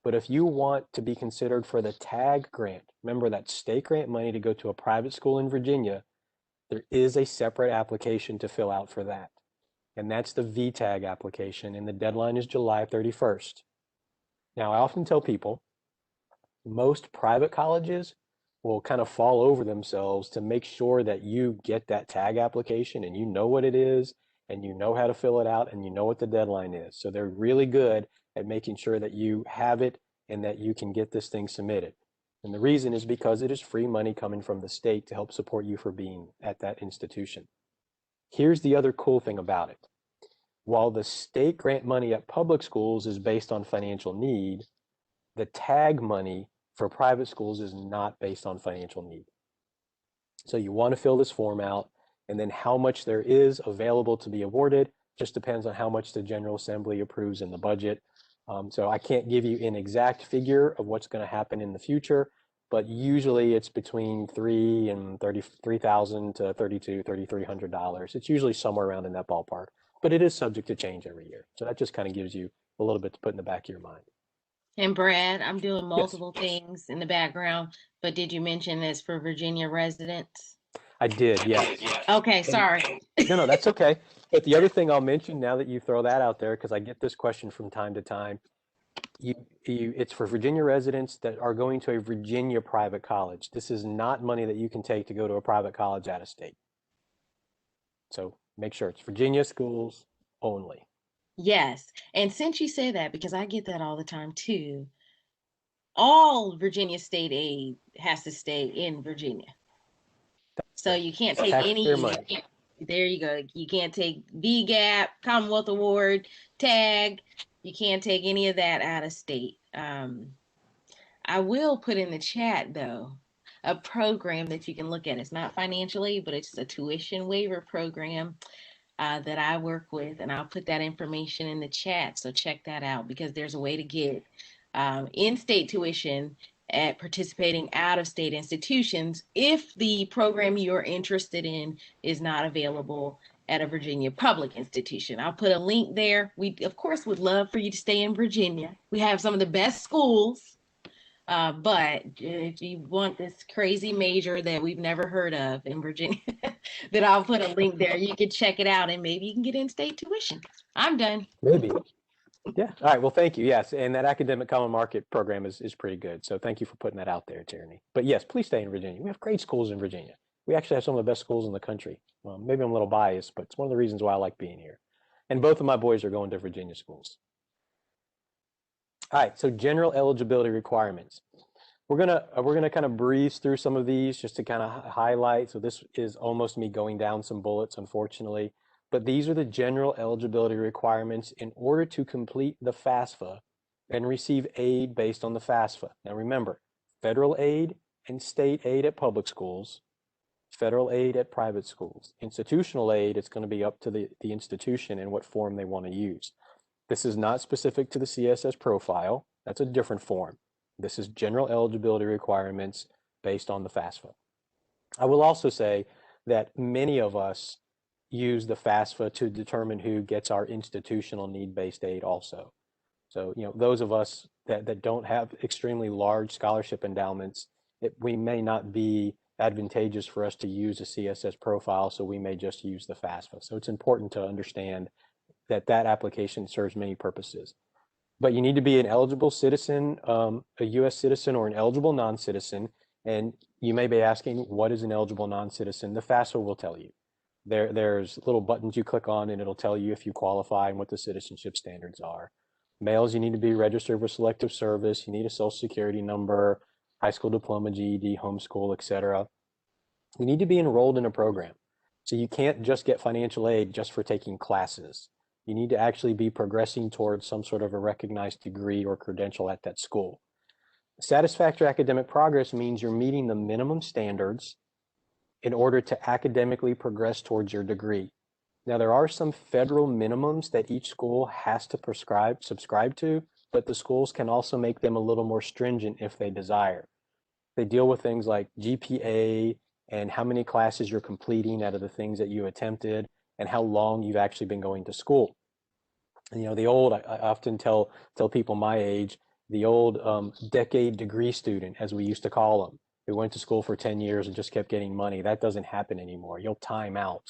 But if you want to be considered for the TAG grant, remember that state grant money to go to a private school in Virginia, there is a separate application to fill out for that. And that's the VTAG application, and the deadline is July 31st. Now, I often tell people, most private colleges will kind of fall over themselves to make sure that you get that tag application and you know what it is and you know how to fill it out and you know what the deadline is. So they're really good at making sure that you have it and that you can get this thing submitted. And the reason is because it is free money coming from the state to help support you for being at that institution. Here's the other cool thing about it. While the state grant money at public schools is based on financial need, the tag money for private schools is not based on financial need. So you want to fill this form out, and then how much there is available to be awarded just depends on how much the General Assembly approves in the budget. So I can't give you an exact figure of what's going to happen in the future, but usually it's between $3,000 and $33,000 to $3,200, $3,300. It's usually somewhere around in that ballpark, but it is subject to change every year. So that just kind of gives you a little bit to put in the back of your mind. And Brad, I'm doing Yes, multiple things in the background, but did you mention this for Virginia residents? I did. Yes. Okay, And sorry. no, that's okay. But the other thing I'll mention now that you throw that out there, because I get this question from time to time, it's for Virginia residents that are going to a Virginia private college. This is not money that you can take to go to a private college out of state. So make sure it's Virginia schools only. Yes. And since you say that, because I get that all the time too, all Virginia state aid has to stay in Virginia. So Correct. you can't It's take taxpayer any, money. there you go. You can't take VGAP, Commonwealth Award, TAG. You can't take any of that out of state. I will put in the chat though a program that you can look at. It's not financial aid, but it's a tuition waiver program that I work with, and I'll put that information in the chat. So check that out because there's a way to get in-state tuition at participating out-of-state institutions if the program you're interested in is not available at a Virginia public institution. I'll put a link there. We, of course, would love for you to stay in Virginia. We have some of the best schools. But if you want this crazy major that we've never heard of in Virginia, then I'll put a link there. You can check it out and maybe you can get in-state tuition. I'm done. Maybe. Yeah. All right. Well, thank you. Yes. And that academic common market program is pretty good. So thank you for putting that out there, Tierney. But yes, please stay in Virginia. We have great schools in Virginia. We actually have some of the best schools in the country. Well, maybe I'm a little biased, but it's one of the reasons why I like being here. And both of my boys are going to Virginia schools. All right. So general eligibility requirements. We're gonna kind of breeze through some of these just to kind of highlight. So this is almost me going down some bullets, unfortunately. But these are the general eligibility requirements in order to complete the FAFSA and receive aid based on the FAFSA. Now remember, federal aid and state aid at public schools, federal aid at private schools. Institutional aid, it's going to be up to the institution and what form they want to use. This is not specific to the CSS profile. That's a different form. This is general eligibility requirements based on the FAFSA. I will also say that many of us use the FAFSA to determine who gets our institutional need-based aid also. So, those of us that don't have extremely large scholarship endowments, we may not be advantageous for us to use a CSS profile, so we may just use the FAFSA. So it's important to understand that application serves many purposes. But you need to be an eligible citizen, a U.S. citizen or an eligible non-citizen. And you may be asking, what is an eligible non-citizen? The FAFSA will tell you. There's little buttons you click on and it'll tell you if you qualify and what the citizenship standards are. Males, you need to be registered with Selective Service. You need a social security number, high school diploma, GED, homeschool, etc. You need to be enrolled in a program. So you can't just get financial aid just for taking classes. You need to actually be progressing towards some sort of a recognized degree or credential at that school. Satisfactory academic progress means you're meeting the minimum standards in order to academically progress towards your degree. Now, there are some federal minimums that each school has to subscribe to, but the schools can also make them a little more stringent if they desire. They deal with things like GPA and how many classes you're completing out of the things that you attempted and how long you've actually been going to school. And, the old, I often tell people my age, the old decade degree student, as we used to call them, who went to school for 10 years and just kept getting money. That doesn't happen anymore. You'll time out.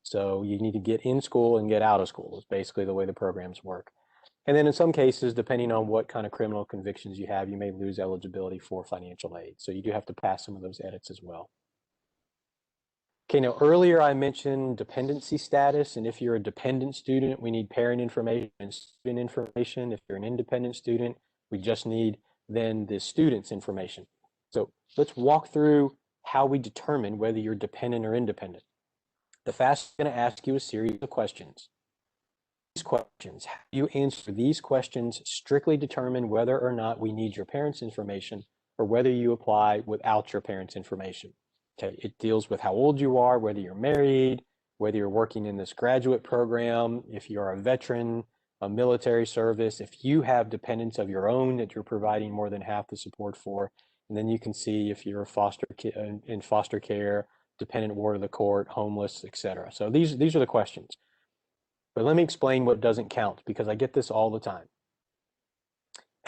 So you need to get in school and get out of school is basically the way the programs work. And then in some cases, depending on what kind of criminal convictions you have, you may lose eligibility for financial aid. So you do have to pass some of those edits as well. Okay, now earlier I mentioned dependency status, and if you're a dependent student, we need parent information and student information. If you're an independent student, we just need then the student's information. So let's walk through how we determine whether you're dependent or independent. The FAFSA is going to ask you a series of questions. These questions, how you answer these questions strictly determine whether or not we need your parents' information or whether you apply without your parents' information. Okay, it deals with how old you are, whether you're married, whether you're working in this graduate program, if you're a veteran, a military service, if you have dependents of your own that you're providing more than half the support for, and then you can see if you're in foster care, dependent ward of the court, homeless, etc. So these are the questions. But let me explain what doesn't count because I get this all the time.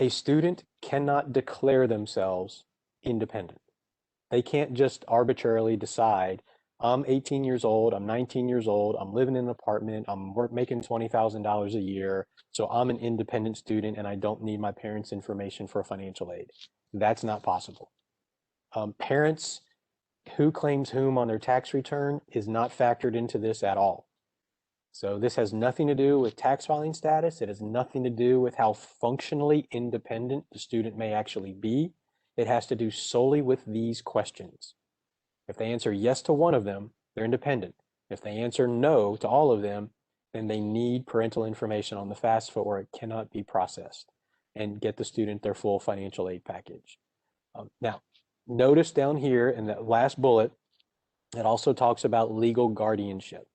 A student cannot declare themselves independent. They can't just arbitrarily decide, I'm 18 years old, I'm 19 years old, I'm living in an apartment, I'm making $20,000 a year, so I'm an independent student and I don't need my parents' information for financial aid. That's not possible. Parents who claims whom on their tax return is not factored into this at all. So this has nothing to do with tax filing status. It has nothing to do with how functionally independent the student may actually be. It has to do solely with these questions. If they answer yes to one of them, they're independent. If they answer no to all of them, then they need parental information on the FAFSA or it cannot be processed and get the student their full financial aid package. Now, notice down here in that last bullet, it also talks about legal guardianship.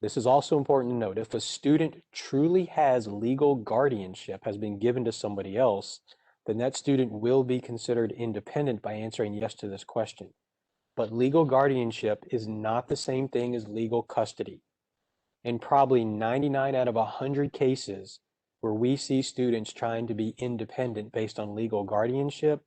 This is also important to note. If a student truly has legal guardianship, has been given to somebody else, then that student will be considered independent by answering yes to this question. But legal guardianship is not the same thing as legal custody. In probably 99 out of 100 cases where we see students trying to be independent based on legal guardianship,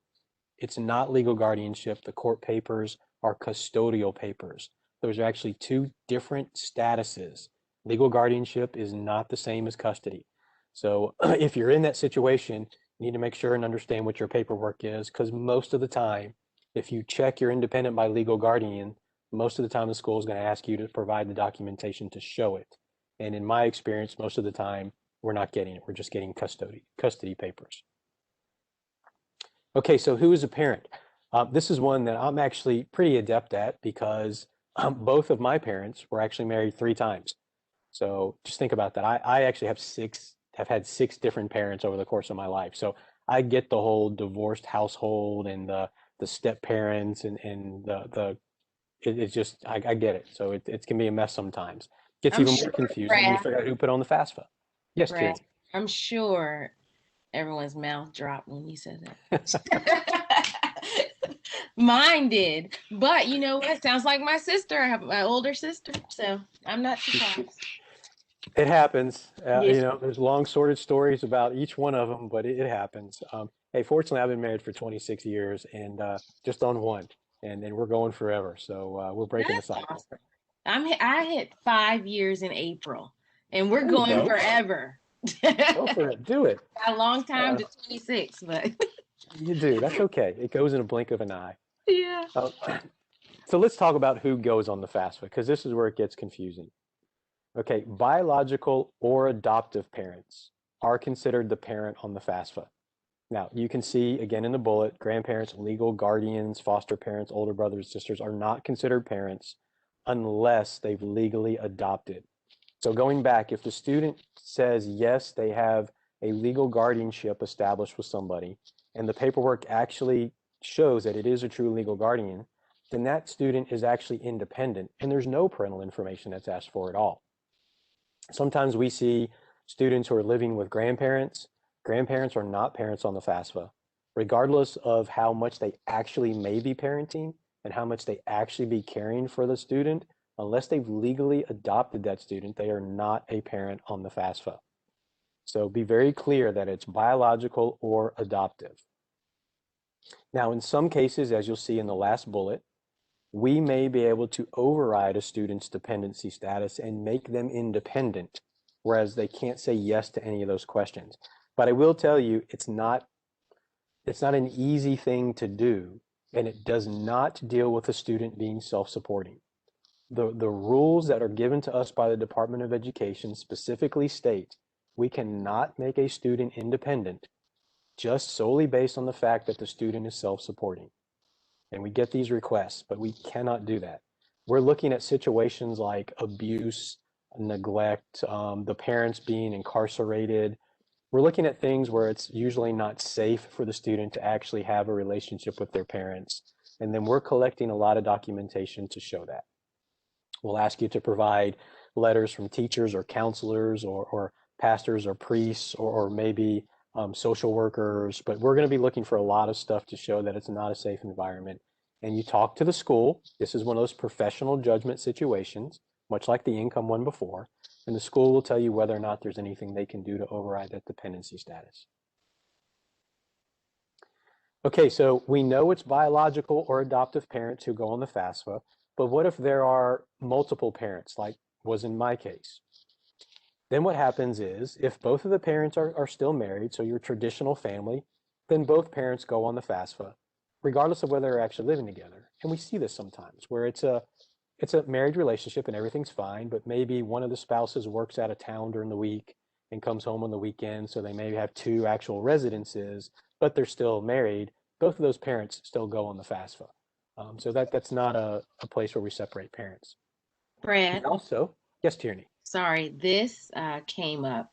it's not legal guardianship. The court papers are custodial papers. Those are actually two different statuses. Legal guardianship is not the same as custody. So if you're in that situation, you need to make sure and understand what your paperwork is, because most of the time, if you check you're independent by legal guardian, most of the time the school is going to ask you to provide the documentation to show it. And in my experience, most of the time, we're not getting it. We're just getting custody papers. Okay, so who is a parent? This is one that I'm actually pretty adept at because both of my parents were actually married 3 times. So just think about that. I actually have had 6 different parents over the course of my life. So I get the whole divorced household and the step parents and it's just, I get it. So it can be a mess sometimes. Gets I'm even more sure, confusing when you Brad, figure out who put on the FAFSA. Yes, Brad, Tierney. I'm sure everyone's mouth dropped when you said that. Mine did. But you know what? Sounds like my sister. I have my older sister, so I'm not surprised. It happens. Yes. There's long sorted stories about each one of them, but it happens. Hey, fortunately, I've been married for 26 years and just on one, and we're going forever. So we're breaking the That's cycle. awesome. I hit 5 years in April, and we're There you going go. forever. Go for it. Do it. A long time Uh, to 26, but you do. That's okay. It goes in a blink of an eye. yeah. Uh, so let's talk about who goes on the FAFSA because this is where it gets confusing. Okay, biological or adoptive parents are considered the parent on the FAFSA. Now, you can see again in the bullet, grandparents, legal guardians, foster parents, older brothers, sisters are not considered parents unless they've legally adopted. So going back, if the student says, yes, they have a legal guardianship established with somebody, and the paperwork actually shows that it is a true legal guardian, then that student is actually independent and there's no parental information that's asked for at all. Sometimes we see students who are living with grandparents. Grandparents are not parents on the FAFSA. Regardless of how much they actually may be parenting and how much they actually be caring for the student, unless they've legally adopted that student, they are not a parent on the FAFSA. So be very clear that it's biological or adoptive. Now, in some cases, as you'll see in the last bullet, we may be able to override a student's dependency status and make them independent, whereas they can't say yes to any of those questions. But I will tell you, it's not an easy thing to do, and it does not deal with a student being self-supporting. The rules that are given to us by the Department of Education specifically state we cannot make a student independent just solely based on the fact that the student is self-supporting. And we get these requests, but we cannot do that. We're looking at situations like abuse, neglect, the parents being incarcerated. We're looking at things where it's usually not safe for the student to actually have a relationship with their parents. And then we're collecting a lot of documentation to show that. We'll ask you to provide letters from teachers or counselors or pastors or priests or maybe social workers, but we're going to be looking for a lot of stuff to show that it's not a safe environment. And you talk to the school. This is one of those professional judgment situations, much like the income one before, and the school will tell you whether or not there's anything they can do to override that dependency status. Okay, so we know it's biological or adoptive parents who go on the FAFSA, but what if there are multiple parents, like was in my case? Then what happens is if both of the parents are still married, so your traditional family, then both parents go on the FAFSA, regardless of whether they're actually living together. And we see this sometimes where it's a marriage relationship and everything's fine, but maybe one of the spouses works out of town during the week and comes home on the weekend, so they maybe have two actual residences, but they're still married. Both of those parents still go on the FAFSA. So that's not a place where we separate parents. We Brad, also, yes, Tierney. sorry, this came up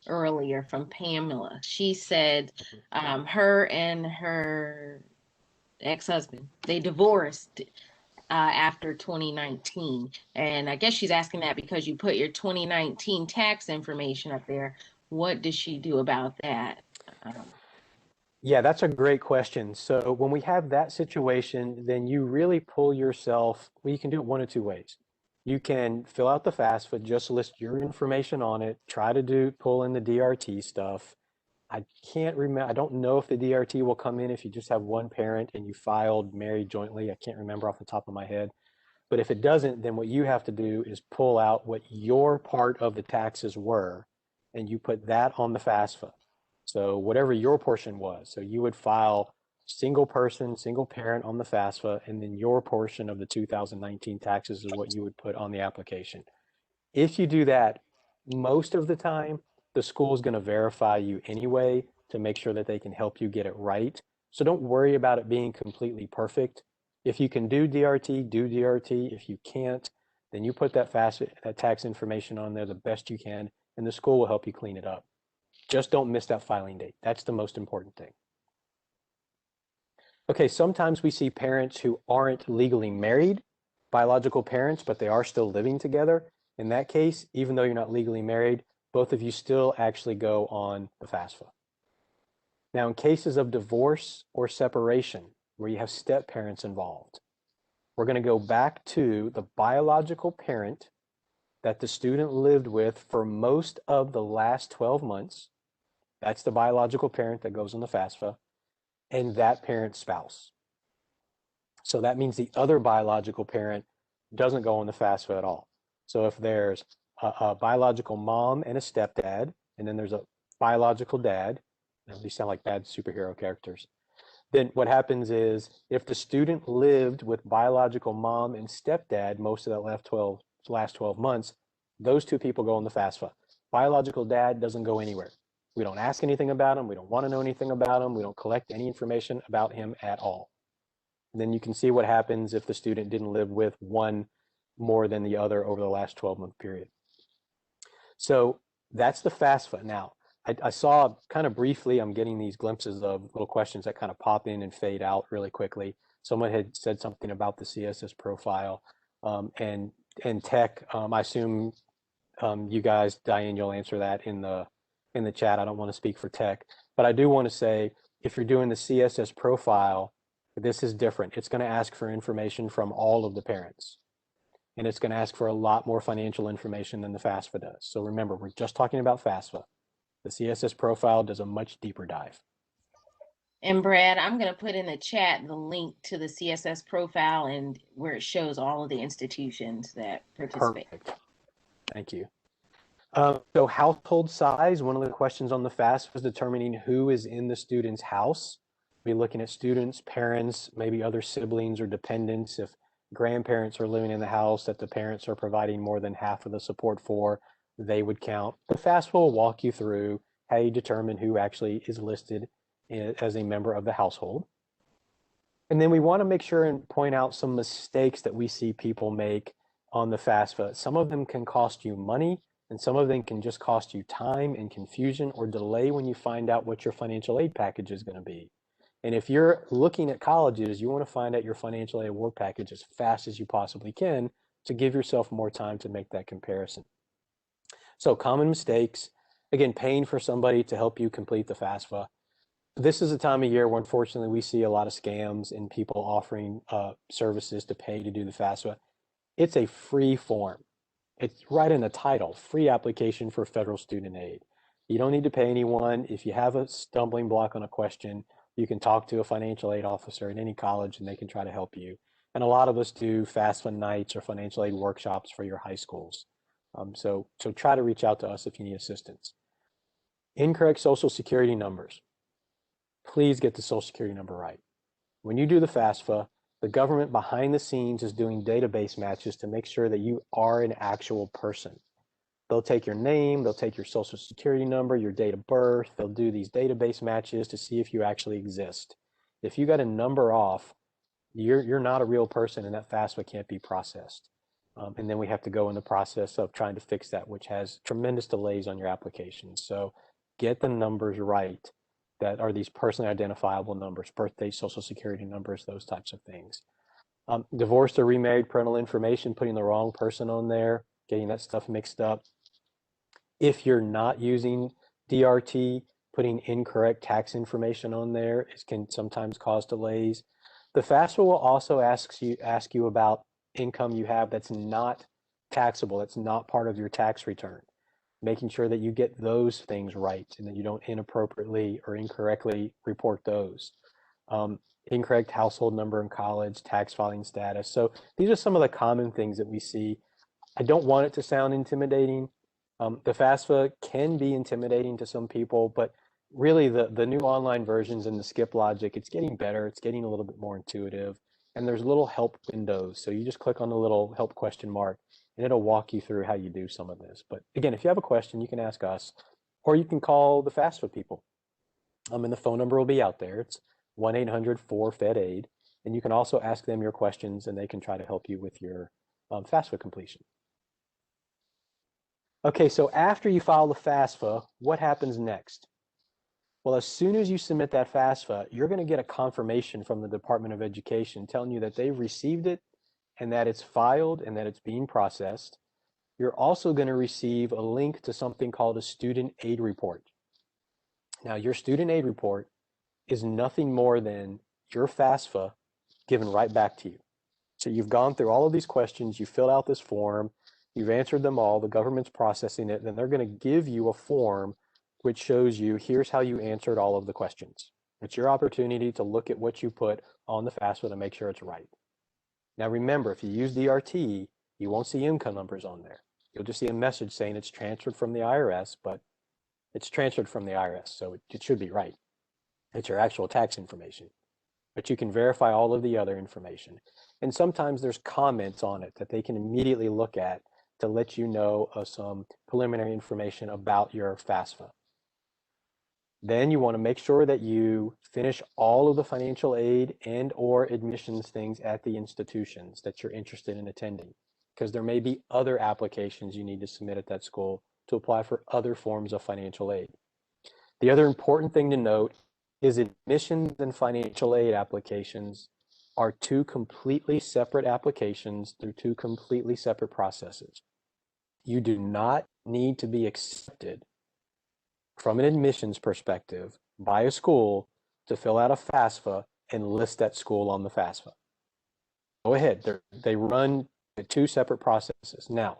earlier from Pamela. She said her and her ex-husband, they divorced after 2019. And I guess she's asking that because you put your 2019 tax information up there. What does she do about that? Um, Yeah, that's a great question. So when we have that situation, then you really pull yourself, well, you can do it one of two ways. You can fill out the FAFSA, just list your information on it, try to pull in the DRT stuff. I can't remember, I don't know if the DRT will come in if you just have one parent and you filed married jointly. I can't remember off the top of my head. But if it doesn't, then what you have to do is pull out what your part of the taxes were, and you put that on the FAFSA. So whatever your portion was, so you would file single person, single parent on the FAFSA, and then your portion of the 2019 taxes is what you would put on the application. If you do that, most of the time, the school is going to verify you anyway to make sure that they can help you get it right. So don't worry about it being completely perfect. If you can do DRT, do DRT. If you can't, then you put that tax information on there the best you can, and the school will help you clean it up. Just don't miss that filing date. That's the most important thing. Okay, sometimes we see parents who aren't legally married, biological parents, but they are still living together. In that case, even though you're not legally married, both of you still actually go on the FAFSA. Now, in cases of divorce or separation, where you have step parents involved, we're going to go back to the biological parent that the student lived with for most of the last 12 months. That's the biological parent that goes on the FAFSA, and that parent's spouse. So that means the other biological parent doesn't go on the FAFSA at all. So if there's a biological mom and a stepdad, and then there's a biological dad, these sound like bad superhero characters, then what happens is if the student lived with biological mom and stepdad most of that last 12 months, those two people go on the FAFSA. Biological dad doesn't go anywhere. We don't ask anything about him. We don't want to know anything about him. We don't collect any information about him at all. And then you can see what happens if the student didn't live with one more than the other over the last 12-month period. So that's the FAFSA. Now, I saw kind of briefly, I'm getting these glimpses of little questions that kind of pop in and fade out really quickly. Someone had said something about the CSS profile and tech. I assume you guys, Diane, you'll answer that in the chat. I don't want to speak for tech, but I do want to say if you're doing the CSS profile, this is different. It's going to ask for information from all of the parents, and it's going to ask for a lot more financial information than the FAFSA does. So remember, we're just talking about FAFSA. The CSS profile does a much deeper dive. and Brad, I'm going to put in the chat the link to the CSS profile and where it shows all of the institutions that participate. Perfect. Thank you. So household size, one of the questions on the FAFSA was determining who is in the student's house. We're looking at students, parents, maybe other siblings or dependents. If grandparents are living in the house that the parents are providing more than half of the support for, they would count. The FAFSA will walk you through how you determine who actually is listed as a member of the household. And then we want to make sure and point out some mistakes that we see people make on the FAFSA. Some of them can cost you money, and some of them can just cost you time and confusion or delay when you find out what your financial aid package is going to be. And if you're looking at colleges, you want to find out your financial aid award package as fast as you possibly can to give yourself more time to make that comparison. So common mistakes, again, paying for somebody to help you complete the FAFSA. This is a time of year where unfortunately we see a lot of scams and people offering services to pay to do the FAFSA. It's a free form. It's right in the title, free application for federal student aid. You don't need to pay anyone. If you have a stumbling block on a question, You can talk to a financial aid officer at any college and they can try to help you. And a lot of us do FAFSA nights or financial aid workshops for your high schools. So try to reach out to us if you need assistance. Incorrect social security numbers. Please get the social security number right. When you do the FAFSA, the government behind the scenes is doing database matches to make sure that you are an actual person. They'll take your name, they'll take your social security number, your date of birth, they'll do these database matches to see if you actually exist. If you got a number off, you're not a real person and that FAFSA can't be processed. And then we have to go in the process of trying to fix that, which has tremendous delays on your application. So get the numbers right that are these personally identifiable numbers, birthday, social security numbers, those types of things. Divorced or remarried parental information, putting the wrong person on there, getting that stuff mixed up. If you're not using DRT, putting incorrect tax information on there can sometimes cause delays. The FAFSA will also ask you about income you have that's not taxable, that's not part of your tax return, making sure that you get those things right and that you don't inappropriately or incorrectly report those. Incorrect household number in college, tax filing status. So these are some of the common things that we see. I don't want it to sound intimidating. The FAFSA can be intimidating to some people, but really the new online versions and the skip logic, it's getting better. It's getting a little bit more intuitive. And there's little help windows. So you just click on the little help question mark and it'll walk you through how you do some of this. But again, if you have a question, you can ask us or you can call the FAFSA people. And the phone number will be out there. It's 1-800-4-FED-AID. And you can also ask them your questions and they can try to help you with your FAFSA completion. Okay, so after you file the FAFSA, what happens next? Well, as soon as you submit that FAFSA, you're going to get a confirmation from the Department of Education telling you that they've received it and that it's filed and that it's being processed. You're also going to receive a link to something called a student aid report. Now, your student aid report is nothing more than your FAFSA given right back to you. So you've gone through all of these questions, you filled out this form, you've answered them all, the government's processing it, then they're going to give you a form which shows you here's how you answered all of the questions. It's your opportunity to look at what you put on the FAFSA to make sure it's right. Now remember, if you use DRT, you won't see income numbers on there. You'll just see a message saying it's transferred from the IRS, but it's transferred from the IRS, so it should be right. It's your actual tax information. But you can verify all of the other information. And sometimes there's comments on it that they can immediately look at to let you know of some preliminary information about your FAFSA. Then you want to make sure that you finish all of the financial aid and or admissions things at the institutions that you're interested in attending, because there may be other applications you need to submit at that school to apply for other forms of financial aid. The other important thing to note is admissions and financial aid applications are two completely separate applications through two completely separate processes. You do not need to be accepted from an admissions perspective by a school to fill out a FAFSA and list that school on the FAFSA. Go ahead, they run two separate processes. Now,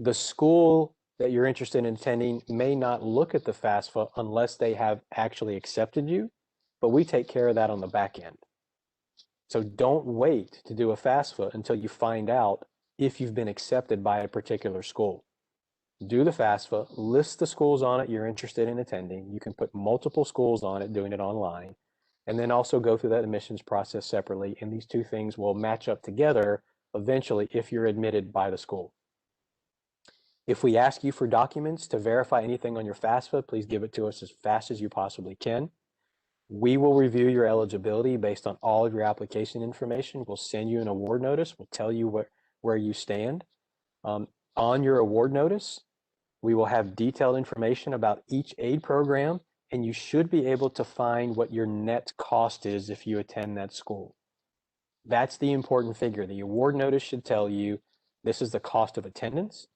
the school that you're interested in attending may not look at the FAFSA unless they have actually accepted you, but we take care of that on the back end. So don't wait to do a FAFSA until you find out if you've been accepted by a particular school. Do the FAFSA, list the schools on it you're interested in attending. You can put multiple schools on it, doing it online, and then also go through that admissions process separately. And these two things will match up together eventually if you're admitted by the school. If we ask you for documents to verify anything on your FAFSA, please give it to us as fast as you possibly can. We will review your eligibility based on all of your application information. We'll send you an award notice. We'll tell you where you stand. On your award notice, we will have detailed information about each aid program, and you should be able to find what your net cost is if you attend that school. That's the important figure. The award notice should tell you this is the cost of attendance.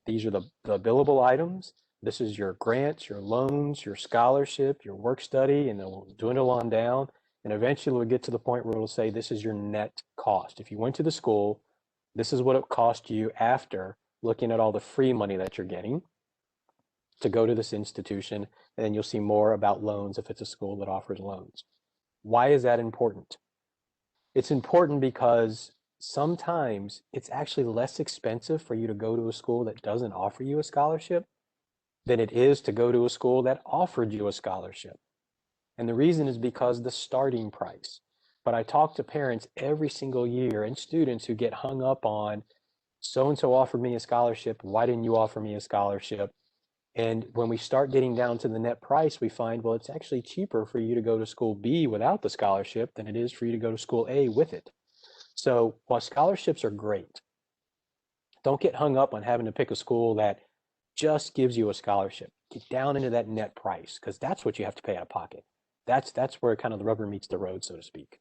These are the billable items. This is your grants, your loans, your scholarship, your work study, and it will dwindle on down. And eventually we'll get to the point where it'll say this is your net cost. If you went to the school, this is what it cost you after looking at all the free money that you're getting. to go to this institution, and then you'll see more about loans if it's a school that offers loans. Why is that important? It's important because sometimes it's actually less expensive for you to go to a school that doesn't offer you a scholarship than it is to go to a school that offered you a scholarship. And the reason is because the starting price. But I talk to parents every single year and students who get hung up on so-and-so offered me a scholarship. Why didn't you offer me a scholarship? And when we start getting down to the net price, we find, well, it's actually cheaper for you to go to school B without the scholarship than it is for you to go to school A with it. So while scholarships are great, don't get hung up on having to pick a school that just gives you a scholarship. Get down into that net price, because that's what you have to pay out of pocket. That's where kind of the rubber meets the road, so to speak.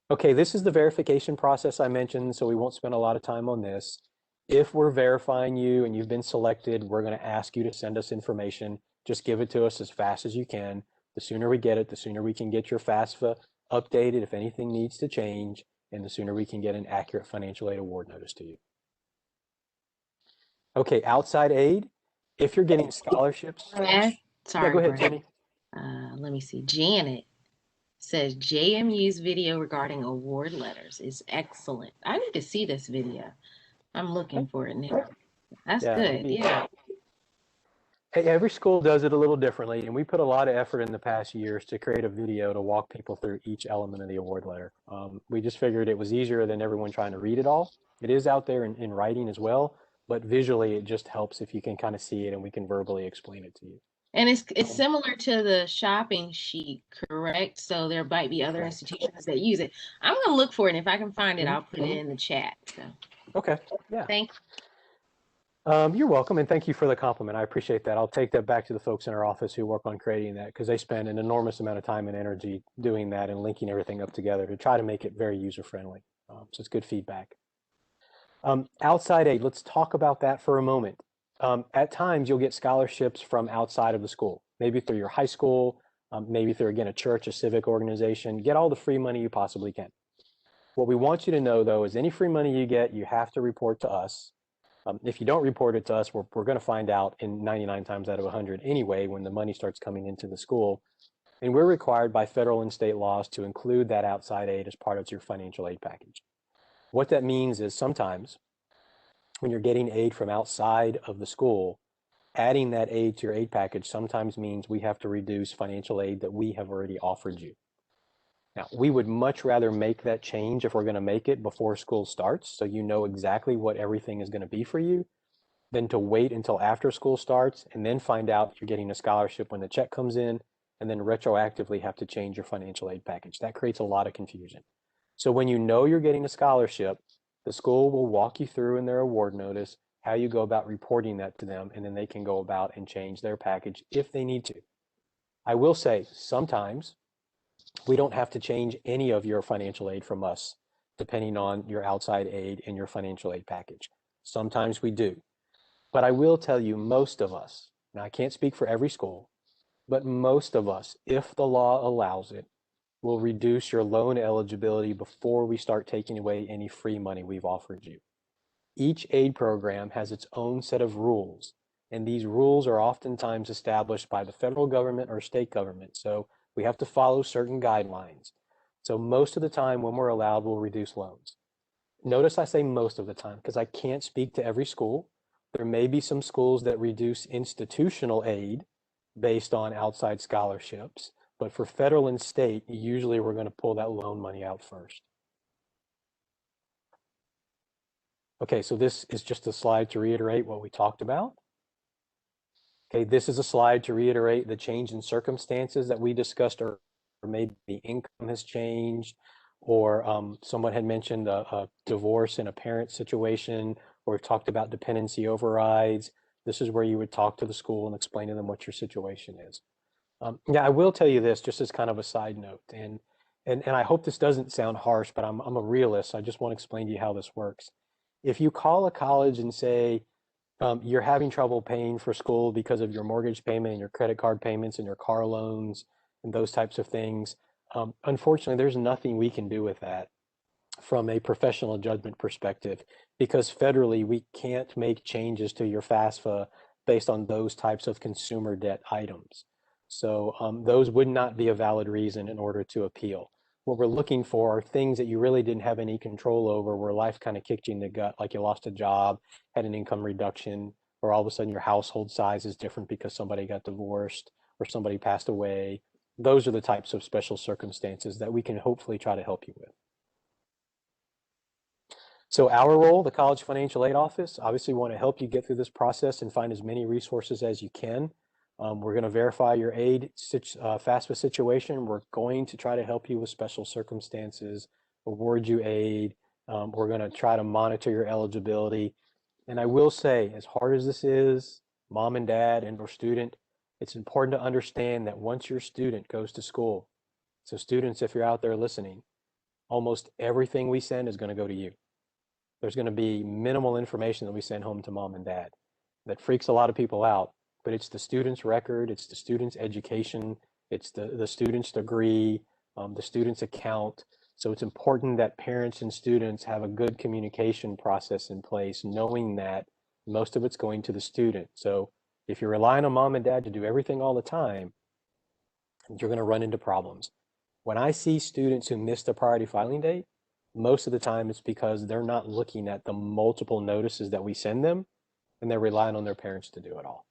Okay, this is the verification process I mentioned, so we won't spend a lot of time on this. If we're verifying you and you've been selected, we're going to ask you to send us information. Just give it to us as fast as you can. The sooner we get it, the sooner we can get your FAFSA updated if anything needs to change, and the sooner we can get an accurate financial aid award notice to you. Okay, outside aid, if you're getting scholarships. Sorry, yeah, go ahead, Brad. Jenny. Let me see. Janet says JMU's video regarding award letters is excellent. I need to see this video. I'm looking for it now. That's good. Yeah. Hey, every school does it a little differently, and we put a lot of effort in the past years to create a video to walk people through each element of the award letter. We just figured it was easier than everyone trying to read it all. It is out there in writing as well, but visually it just helps if you can kind of see it and we can verbally explain it to you. And it's similar to the shopping sheet, correct? So there might be other institutions that use it. I'm going to look for it. And if I can find it, I'll put it in the chat. So. Okay. Yeah. Thank you. You're welcome, and thank you for the compliment. I appreciate that. I'll take that back to the folks in our office who work on creating that, because they spend an enormous amount of time and energy doing that and linking everything up together to try to make it very user-friendly. So it's good feedback. Outside aid, let's talk about that for a moment. At times, you'll get scholarships from outside of the school, maybe through your high school, maybe through, again, a church, a civic organization. Get all the free money you possibly can. What we want you to know, though, is any free money you get, you have to report to us. If you don't report it to us, we're going to find out in 99 times out of 100 anyway when the money starts coming into the school. And we're required by federal and state laws to include that outside aid as part of your financial aid package. What that means is sometimes when you're getting aid from outside of the school, adding that aid to your aid package sometimes means we have to reduce financial aid that we have already offered you. Now, we would much rather make that change if we're going to make it before school starts, so you know exactly what everything is going to be for you, than to wait until after school starts and then find out you're getting a scholarship when the check comes in, and then retroactively have to change your financial aid package. That creates a lot of confusion. So when you know you're getting a scholarship, the school will walk you through in their award notice how you go about reporting that to them, and then they can go about and change their package if they need to. I will say sometimes we don't have to change any of your financial aid from us, depending on your outside aid and your financial aid package. Sometimes we do. But I will tell you, most of us, now I can't speak for every school, but most of us, if the law allows it, will reduce your loan eligibility before we start taking away any free money we've offered you. Each aid program has its own set of rules, and these rules are oftentimes established by the federal government or state government. So we have to follow certain guidelines. So most of the time when we're allowed, we'll reduce loans. Notice I say most of the time because I can't speak to every school. There may be some schools that reduce institutional aid based on outside scholarships, but for federal and state, usually we're going to pull that loan money out first. Okay, so this is just a slide to reiterate what we talked about. Okay, this is a slide to reiterate the change in circumstances that we discussed, or maybe the income has changed, or someone had mentioned a divorce in a parent situation, or we've talked about dependency overrides. This is where you would talk to the school and explain to them what your situation is. Yeah, I will tell you this just as kind of a side note, and I hope this doesn't sound harsh, but I'm a realist. So I just want to explain to you how this works. If you call a college and say, you're having trouble paying for school because of your mortgage payment and your credit card payments and your car loans and those types of things, unfortunately, there's nothing we can do with that from a professional judgment perspective, because federally we can't make changes to your FAFSA based on those types of consumer debt items. So those would not be a valid reason in order to appeal. What we're looking for are things that you really didn't have any control over, where life kind of kicked you in the gut, like you lost a job, had an income reduction, or all of a sudden your household size is different because somebody got divorced or somebody passed away. Those are the types of special circumstances that we can hopefully try to help you with. So our role, the College Financial Aid Office, obviously want to help you get through this process and find as many resources as you can. We're going to verify your aid FAFSA situation. We're going to try to help you with special circumstances, award you aid. We're going to try to monitor your eligibility. And I will say, as hard as this is, mom and dad and or student, it's important to understand that once your student goes to school, so students, if you're out there listening, almost everything we send is going to go to you. There's going to be minimal information that we send home to mom and dad. That freaks a lot of people out, but it's the student's record, it's the student's education, it's the student's degree, the student's account. So it's important that parents and students have a good communication process in place, knowing that most of it's going to the student. So if you're relying on mom and dad to do everything all the time, you're going to run into problems. When I see students who miss the priority filing date, most of the time it's because they're not looking at the multiple notices that we send them, and they're relying on their parents to do it all.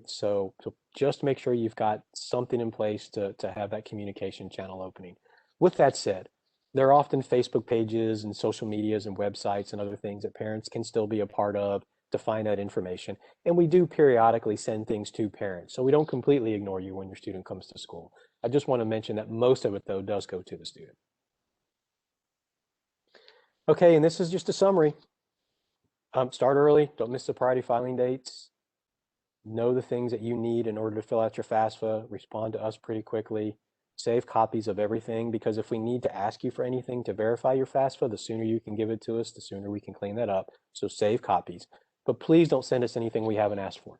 So just make sure you've got something in place to have that communication channel opening. With that said, there are often Facebook pages and social medias and websites and other things that parents can still be a part of to find that information. And we do periodically send things to parents. So we don't completely ignore you when your student comes to school. I just want to mention that most of it, though, does go to the student. Okay, and this is just a summary. Start early, don't miss the priority filing dates. Know the things that you need in order to fill out your FAFSA, respond to us pretty quickly, save copies of everything, because if we need to ask you for anything to verify your FAFSA, the sooner you can give it to us, the sooner we can clean that up. So save copies, but please don't send us anything we haven't asked for.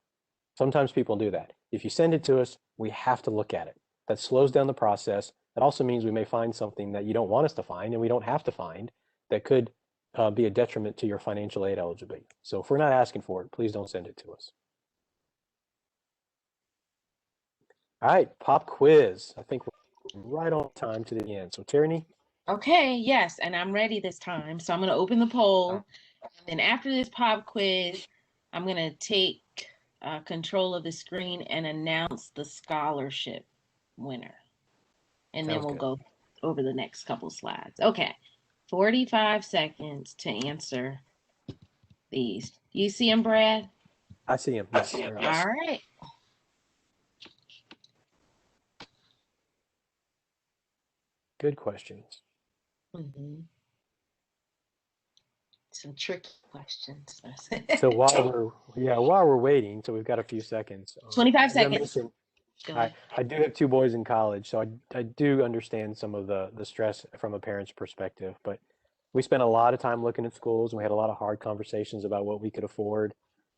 Sometimes people do that. If you send it to us, we have to look at it. That slows down the process. That also means we may find something that you don't want us to find and we don't have to find that could be a detriment to your financial aid eligibility. So if we're not asking for it, please don't send it to us. All right, pop quiz. I think we're right on time to the end. So Tierney? Okay, yes, and I'm ready this time. So I'm going to open the poll. And then after this pop quiz, I'm going to take control of the screen and announce the scholarship winner. And then we'll go over the next couple slides. Okay, 45 seconds to answer these. You see them, Brad? I see him. Yes. All right. Good questions. Some tricky questions. So while we're waiting, so we've got a few seconds. 25 seconds. I do have two boys in college, so I do understand some of the stress from a parent's perspective, but we spent a lot of time looking at schools, and we had a lot of hard conversations about what we could afford.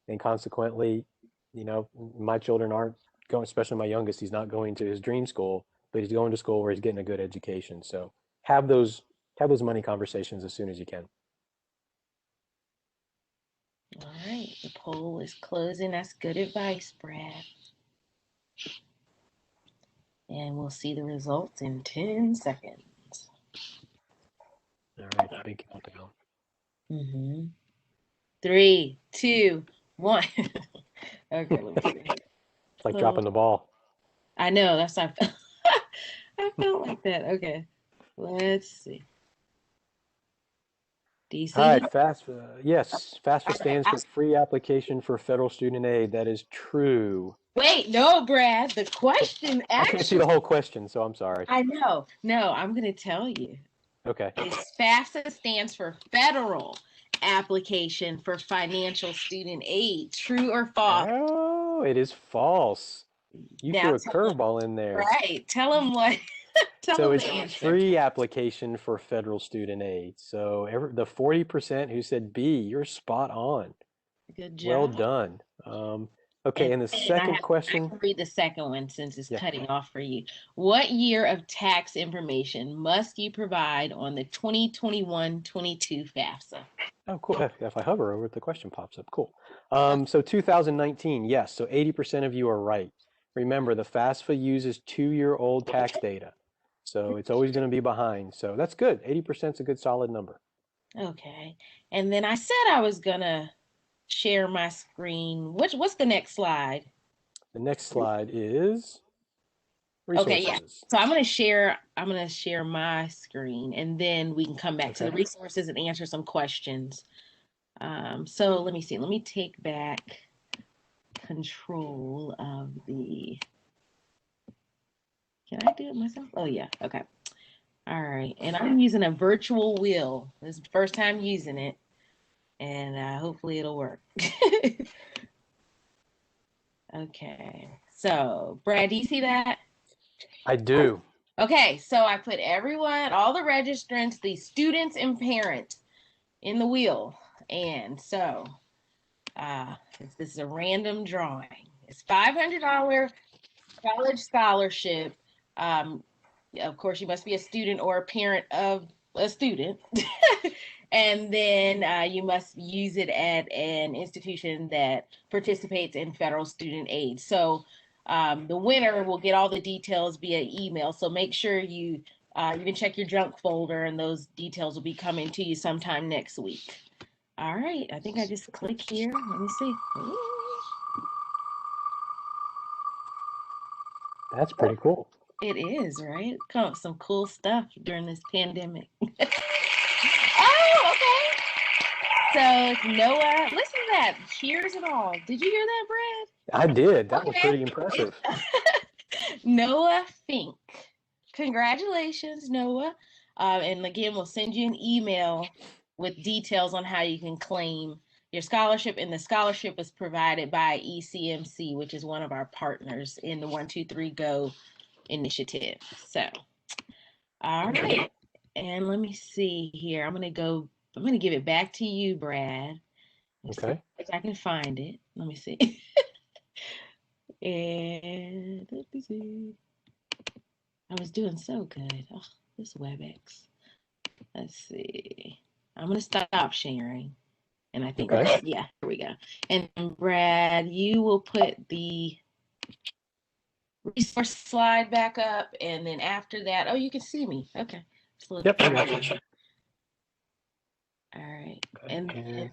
And consequently, you know, my children aren't going, especially my youngest, he's not going to his dream school, but he's going to school where he's getting a good education. So have those money conversations as soon as you can. All right, the poll is closing. That's good advice, Brad. And we'll see the results in 10 seconds. All right, big countdown. 3, 2, 1. Okay, let me see. It's like dropping the ball. I know, that's how I felt. I felt like that. Okay, let's see. DC. All right, FAFSA. Yes, FAFSA stands for Free Application for Federal Student Aid. That is true. Wait, no, Brad. The question actually. I can't see the whole question, so I'm sorry. I know. No, I'm going to tell you. Okay. FAFSA stands for Federal Application for Financial Student Aid. True or false? Oh, it is false. You threw a curveball in there. Right. Tell them what. So it's free application for federal student aid. So the 40% who said B, you're spot on. Good job. Well done. Okay, and the second question. I can read the second one since it's cutting off for you. What year of tax information must you provide on the 2021-22 FAFSA? Oh, cool. If I hover over it, the question pops up. Cool. So 2019, yes. So 80% of you are right. Remember, the FAFSA uses 2-year-old tax data. So it's always going to be behind. So that's good. 80% is a good solid number. Okay. And then I said I was gonna share my screen. What's the next slide? The next slide is Okay, yeah. resources. So I'm gonna share my screen and then we can come back to the Okay. resources and answer some questions. So let me see. Let me take back control of the, can I do it myself? Oh yeah, okay. All right. And I'm using a virtual wheel. This is the first time using it. And hopefully it'll work. Okay. So Brad, do you see that? I do. Okay, so I put everyone, all the registrants, the students and parents in the wheel. And so this is a random drawing. It's $500 college scholarship. Um, of course, you must be a student or a parent of a student. And then you must use it at an institution that participates in federal student aid. So the winner will get all the details via email. So make sure you can check your junk folder, and those details will be coming to you sometime next week. All right, I think I just click here. Let me see. Ooh. That's pretty cool. It is, right? Come up with some cool stuff during this pandemic. Oh, okay. So it's Noah. Listen to that. Cheers and all. Did you hear that, Brad? I did. That was Okay. pretty impressive. Noah Fink. Congratulations, Noah. And again, we'll send you an email with details on how you can claim your scholarship. And the scholarship is provided by ECMC, which is one of our partners in the 123 Go initiative. So, all right. And let me see here. I'm going to give it back to you, Brad. Okay. If I can find it. Let me see. And let me see. I was doing so good. Oh, this WebEx. Let's see. I'm going to stop sharing. And I think, Okay. yeah, here we go. And Brad, you will put the resource slide back up. And then after that, oh, you can see me. Okay. Yep, I got you. All right. And then,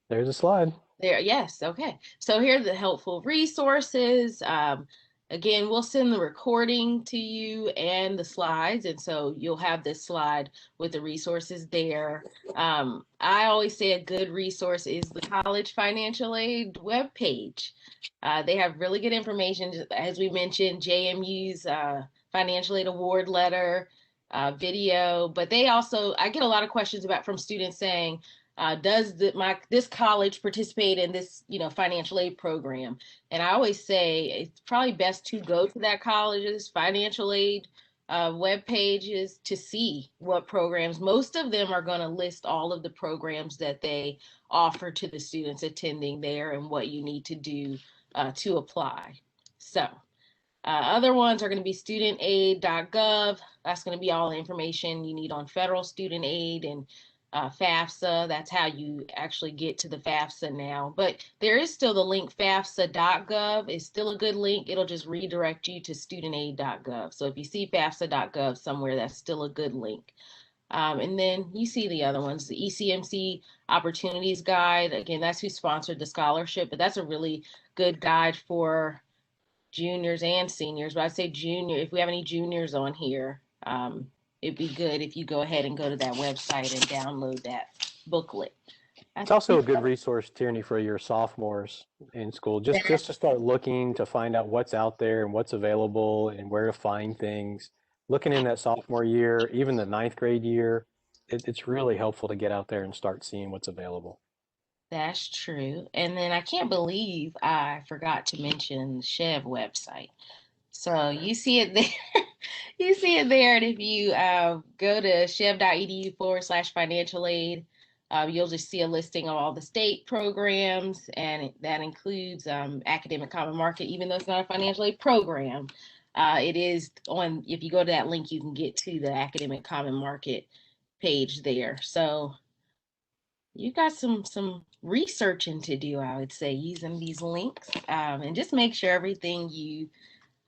there's a slide. there, yes, okay. So here are the helpful resources. Again, we'll send the recording to you and the slides, and so you'll have this slide with the resources there. I always say a good resource is the College Financial Aid webpage. They have really good information, as we mentioned, JMU's Financial Aid Award letter, video, but they also, I get a lot of questions from students saying, does this college participate in this financial aid program? And I always say it's probably best to go to that college's financial aid web pages to see what programs. Most of them are going to list all of the programs that they offer to the students attending there and what you need to do to apply. So other ones are going to be studentaid.gov. That's going to be all the information you need on federal student aid and FAFSA. That's how you actually get to the FAFSA now. But there is still the link FAFSA.gov. It's still a good link. It'll just redirect you to studentaid.gov. So if you see FAFSA.gov somewhere, that's still a good link. And then you see the other ones, the ECMC Opportunities Guide. Again, that's who sponsored the scholarship, but that's a really good guide for juniors and seniors. But I'd say junior, if we have any juniors on here, it'd be good if you go ahead and go to that website and download that booklet. It's also a good resource, Tierney, for your sophomores in school, just to start looking to find out what's out there and what's available and where to find things. Looking in that sophomore year, even the 9th grade year, it's really helpful to get out there and start seeing what's available. That's true. And then I can't believe I forgot to mention the SCHEV website. So you see it there. You see it there. And if you go to schev.edu/financial aid, you'll just see a listing of all the state programs, and that includes Academic Common Market, even though it's not a financial aid program. It is on, if you go to that link, you can get to the Academic Common Market page there. So you got some researching to do, I would say, using these links, and just make sure everything you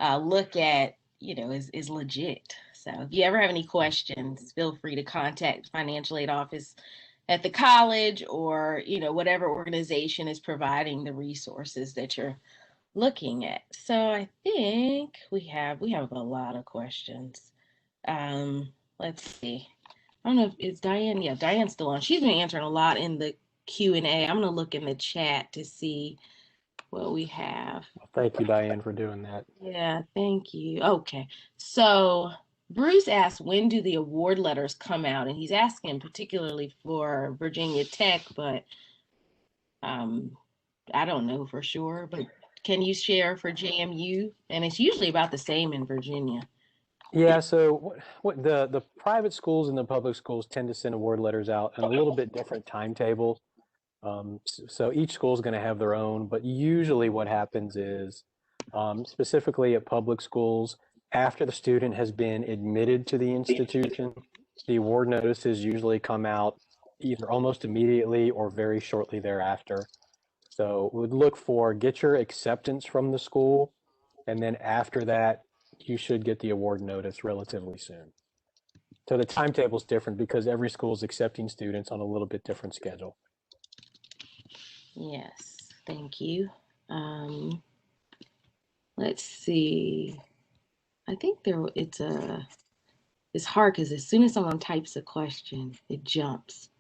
look at, is legit. So if you ever have any questions, feel free to contact the financial aid office at the college, or whatever organization is providing the resources that you're looking at. So I think we have a lot of questions. Let's see. I don't know if it's Diane. Yeah, Diane's still on. She's been answering a lot in the Q&A. I'm gonna look in the chat to see what we have. Thank you, Diane, for doing that. Yeah, thank you. Okay. So Bruce asked, when do the award letters come out? And he's asking particularly for Virginia Tech, but I don't know for sure. But can you share for JMU? And it's usually about the same in Virginia. Yeah, so what the private schools and the public schools tend to send award letters out in a little bit different timetable. So each school is going to have their own, but usually what happens is, specifically at public schools, after the student has been admitted to the institution, the award notices usually come out either almost immediately or very shortly thereafter. So we'd look for get your acceptance from the school, and then after that, you should get the award notice relatively soon. So the timetable is different because every school is accepting students on a little bit different schedule. Yes, thank you. Let's see. I think it's hard because as soon as someone types a question, it jumps.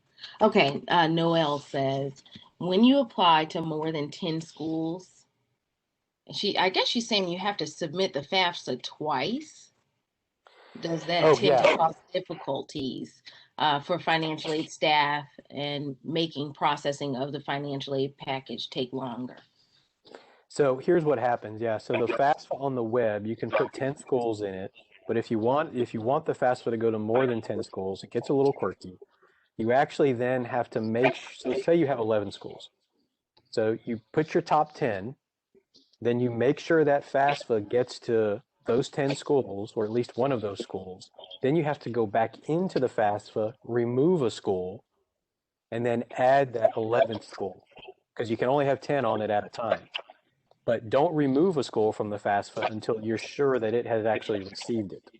Okay, Noelle says, when you apply to more than 10 schools, I guess she's saying you have to submit the FAFSA twice. Does that tend to cause difficulties for financial aid staff and making processing of the financial aid package take longer? So here's what happens. Yeah, so the FAFSA on the web, you can put 10 schools in it, but if you want the FAFSA to go to more than 10 schools, it gets a little quirky. You actually then have to so say you have 11 schools. So you put your top 10, then you make sure that FAFSA gets to those 10 schools, or at least one of those schools. Then you have to go back into the FAFSA, remove a school, and then add that 11th school, because you can only have 10 on it at a time. But don't remove a school from the FAFSA until you're sure that it has actually received it.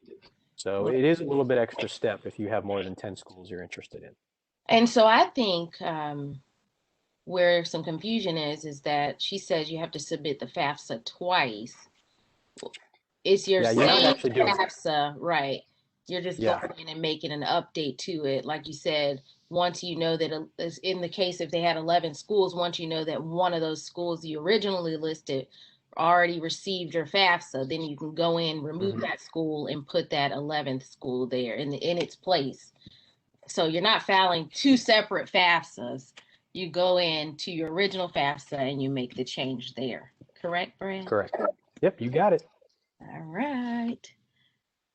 So it is a little bit extra step if you have more than 10 schools you're interested in. And so I think where some confusion is that she says you have to submit the FAFSA twice. It's your same FAFSA, right? You're just going in and making an update to it. Like you said, once you know that in the case if they had 11 schools, once you know that one of those schools you originally listed already received your FAFSA, then you can go in, remove that school, and put that 11th school there in its place. So you're not filing two separate FAFSAs. You go in to your original FAFSA and you make the change there. Correct, Brad? Correct. Yep, you got it. All right.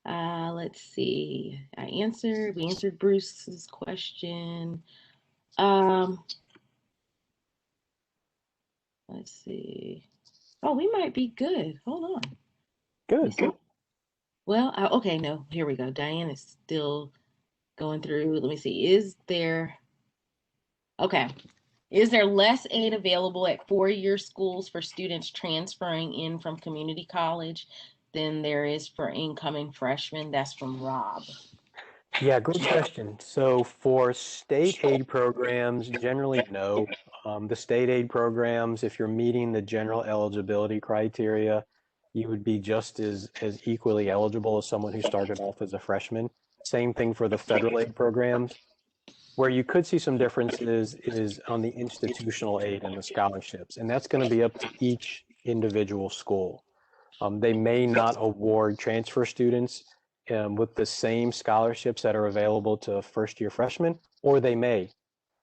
Let's see. We answered Bruce's question. Let's see. Oh, we might be good. Hold on. Good. Well, okay, no, here we go. Diane is still going through. Let me see. Is there less aid available at four-year schools for students transferring in from community college than there is for incoming freshmen? That's from Rob. Yeah, great question. So for state aid programs, generally no. The state aid programs, if you're meeting the general eligibility criteria, you would be just as equally eligible as someone who started off as a freshman. Same thing for the federal aid programs. Where you could see some differences is on the institutional aid and the scholarships, and that's going to be up to each individual school. They may not award transfer students with the same scholarships that are available to first-year freshmen, or they may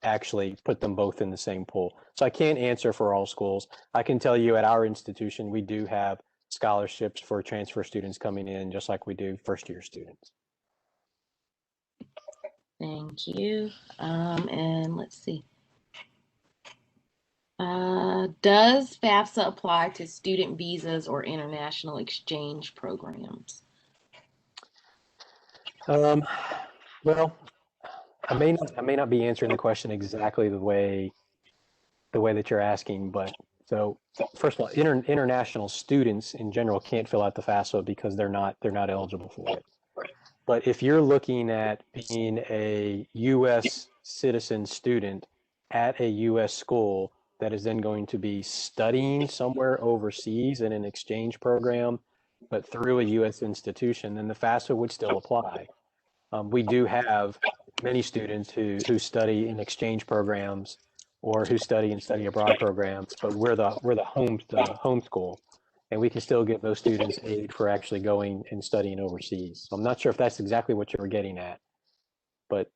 actually put them both in the same pool. So I can't answer for all schools. I can tell you at our institution, we do have scholarships for transfer students coming in, just like we do first-year students. Thank you. And let's see. Does FAFSA apply to student visas or international exchange programs? Well, I may not be answering the question exactly the way that you're asking, but so first of all, international students in general can't fill out the FAFSA because they're not eligible for it. But if you're looking at being a U.S. citizen student at a U.S. school that is then going to be studying somewhere overseas in an exchange program, but through a U.S. institution, then the FAFSA would still apply. We do have many students who study in exchange programs or who study in study abroad programs, but we're the home school, and we can still give those students aid for actually going and studying overseas. So I'm not sure if that's exactly what you were getting at, but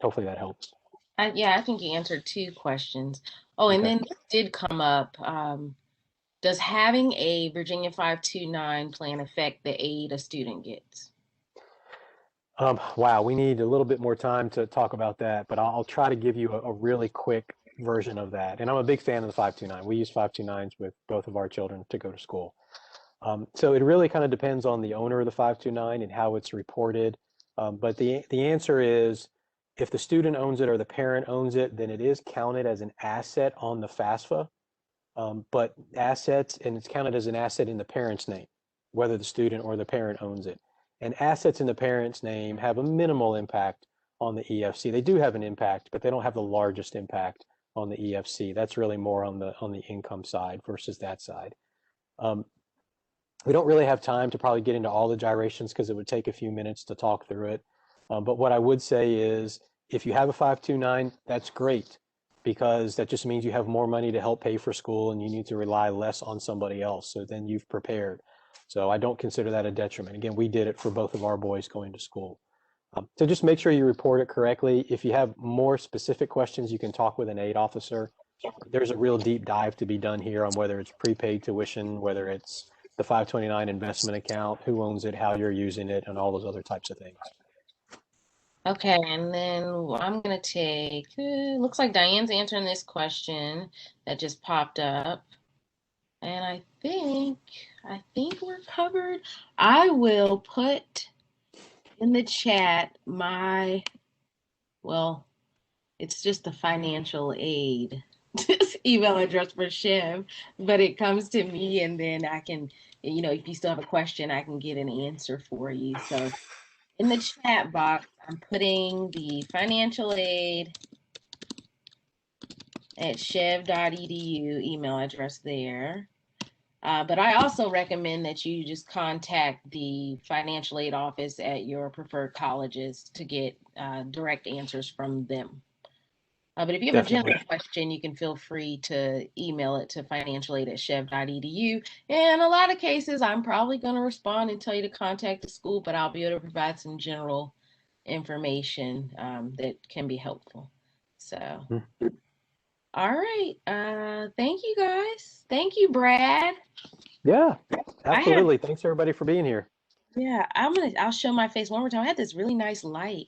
hopefully that helps. Yeah, I think you answered two questions. Oh, and Okay. then this did come up. Does having a Virginia 529 plan affect the aid a student gets? Wow, we need a little bit more time to talk about that, but I'll try to give you a really quick version of that. And I'm a big fan of the 529. We use 529s with both of our children to go to school. So it really kind of depends on the owner of the 529 and how it's reported. But the answer is if the student owns it or the parent owns it, then it is counted as an asset on the FAFSA. But assets, and it's counted as an asset in the parent's name, whether the student or the parent owns it. And assets in the parent's name have a minimal impact on the EFC. They do have an impact, but they don't have the largest impact on the EFC. That's really more on the income side versus that side. Um, we don't really have time to probably get into all the gyrations because it would take a few minutes to talk through it. But what I would say is if you have a 529, that's great because that just means you have more money to help pay for school and you need to rely less on somebody else. So then you've prepared. So I don't consider that a detriment. Again, we did it for both of our boys going to school. So just make sure you report it correctly. If you have more specific questions, you can talk with an aid officer. There's a real deep dive to be done here on whether it's prepaid tuition, whether it's the 529 investment account, who owns it, how you're using it, and all those other types of things. Okay, and then I'm gonna take, looks like Diane's answering this question that just popped up. And I think we're covered. I will put in the chat well, it's just the financial aid email address for Shiv, but it comes to me and then I can, if you still have a question, I can get an answer for you. So in the chat box, I'm putting the financial aid at chev.edu email address there. But I also recommend that you just contact the financial aid office at your preferred colleges to get direct answers from them. But if you have Definitely. a general question, you can feel free to email it to financialaid@chev.edu. In a lot of cases, I'm probably going to respond and tell you to contact the school, but I'll be able to provide some general information that can be helpful. So, all right. Thank you guys. Thank you, Brad. Yeah, absolutely. Thanks everybody for being here. Yeah, I'll show my face one more time. I had this really nice light.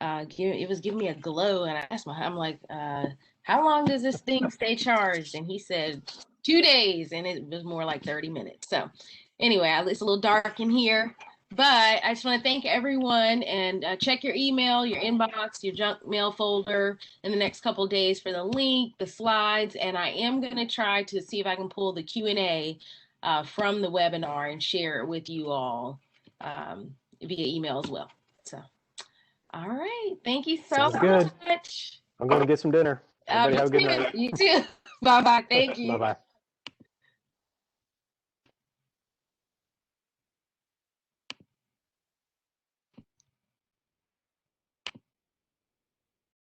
It was giving me a glow, and I asked I'm like, how long does this thing stay charged? And he said 2 days, and it was more like 30 minutes. So anyway, it's a little dark in here, but I just want to thank everyone and check your email, your inbox, your junk mail folder in the next couple of days for the link, the slides, and I am going to try to see if I can pull the Q&A from the webinar and share it with you all via email as well. So, all right. Thank you so Sounds good. much. I'm going to get some dinner. Everybody have a good night. You too. Bye-bye. Thank you. Bye-bye.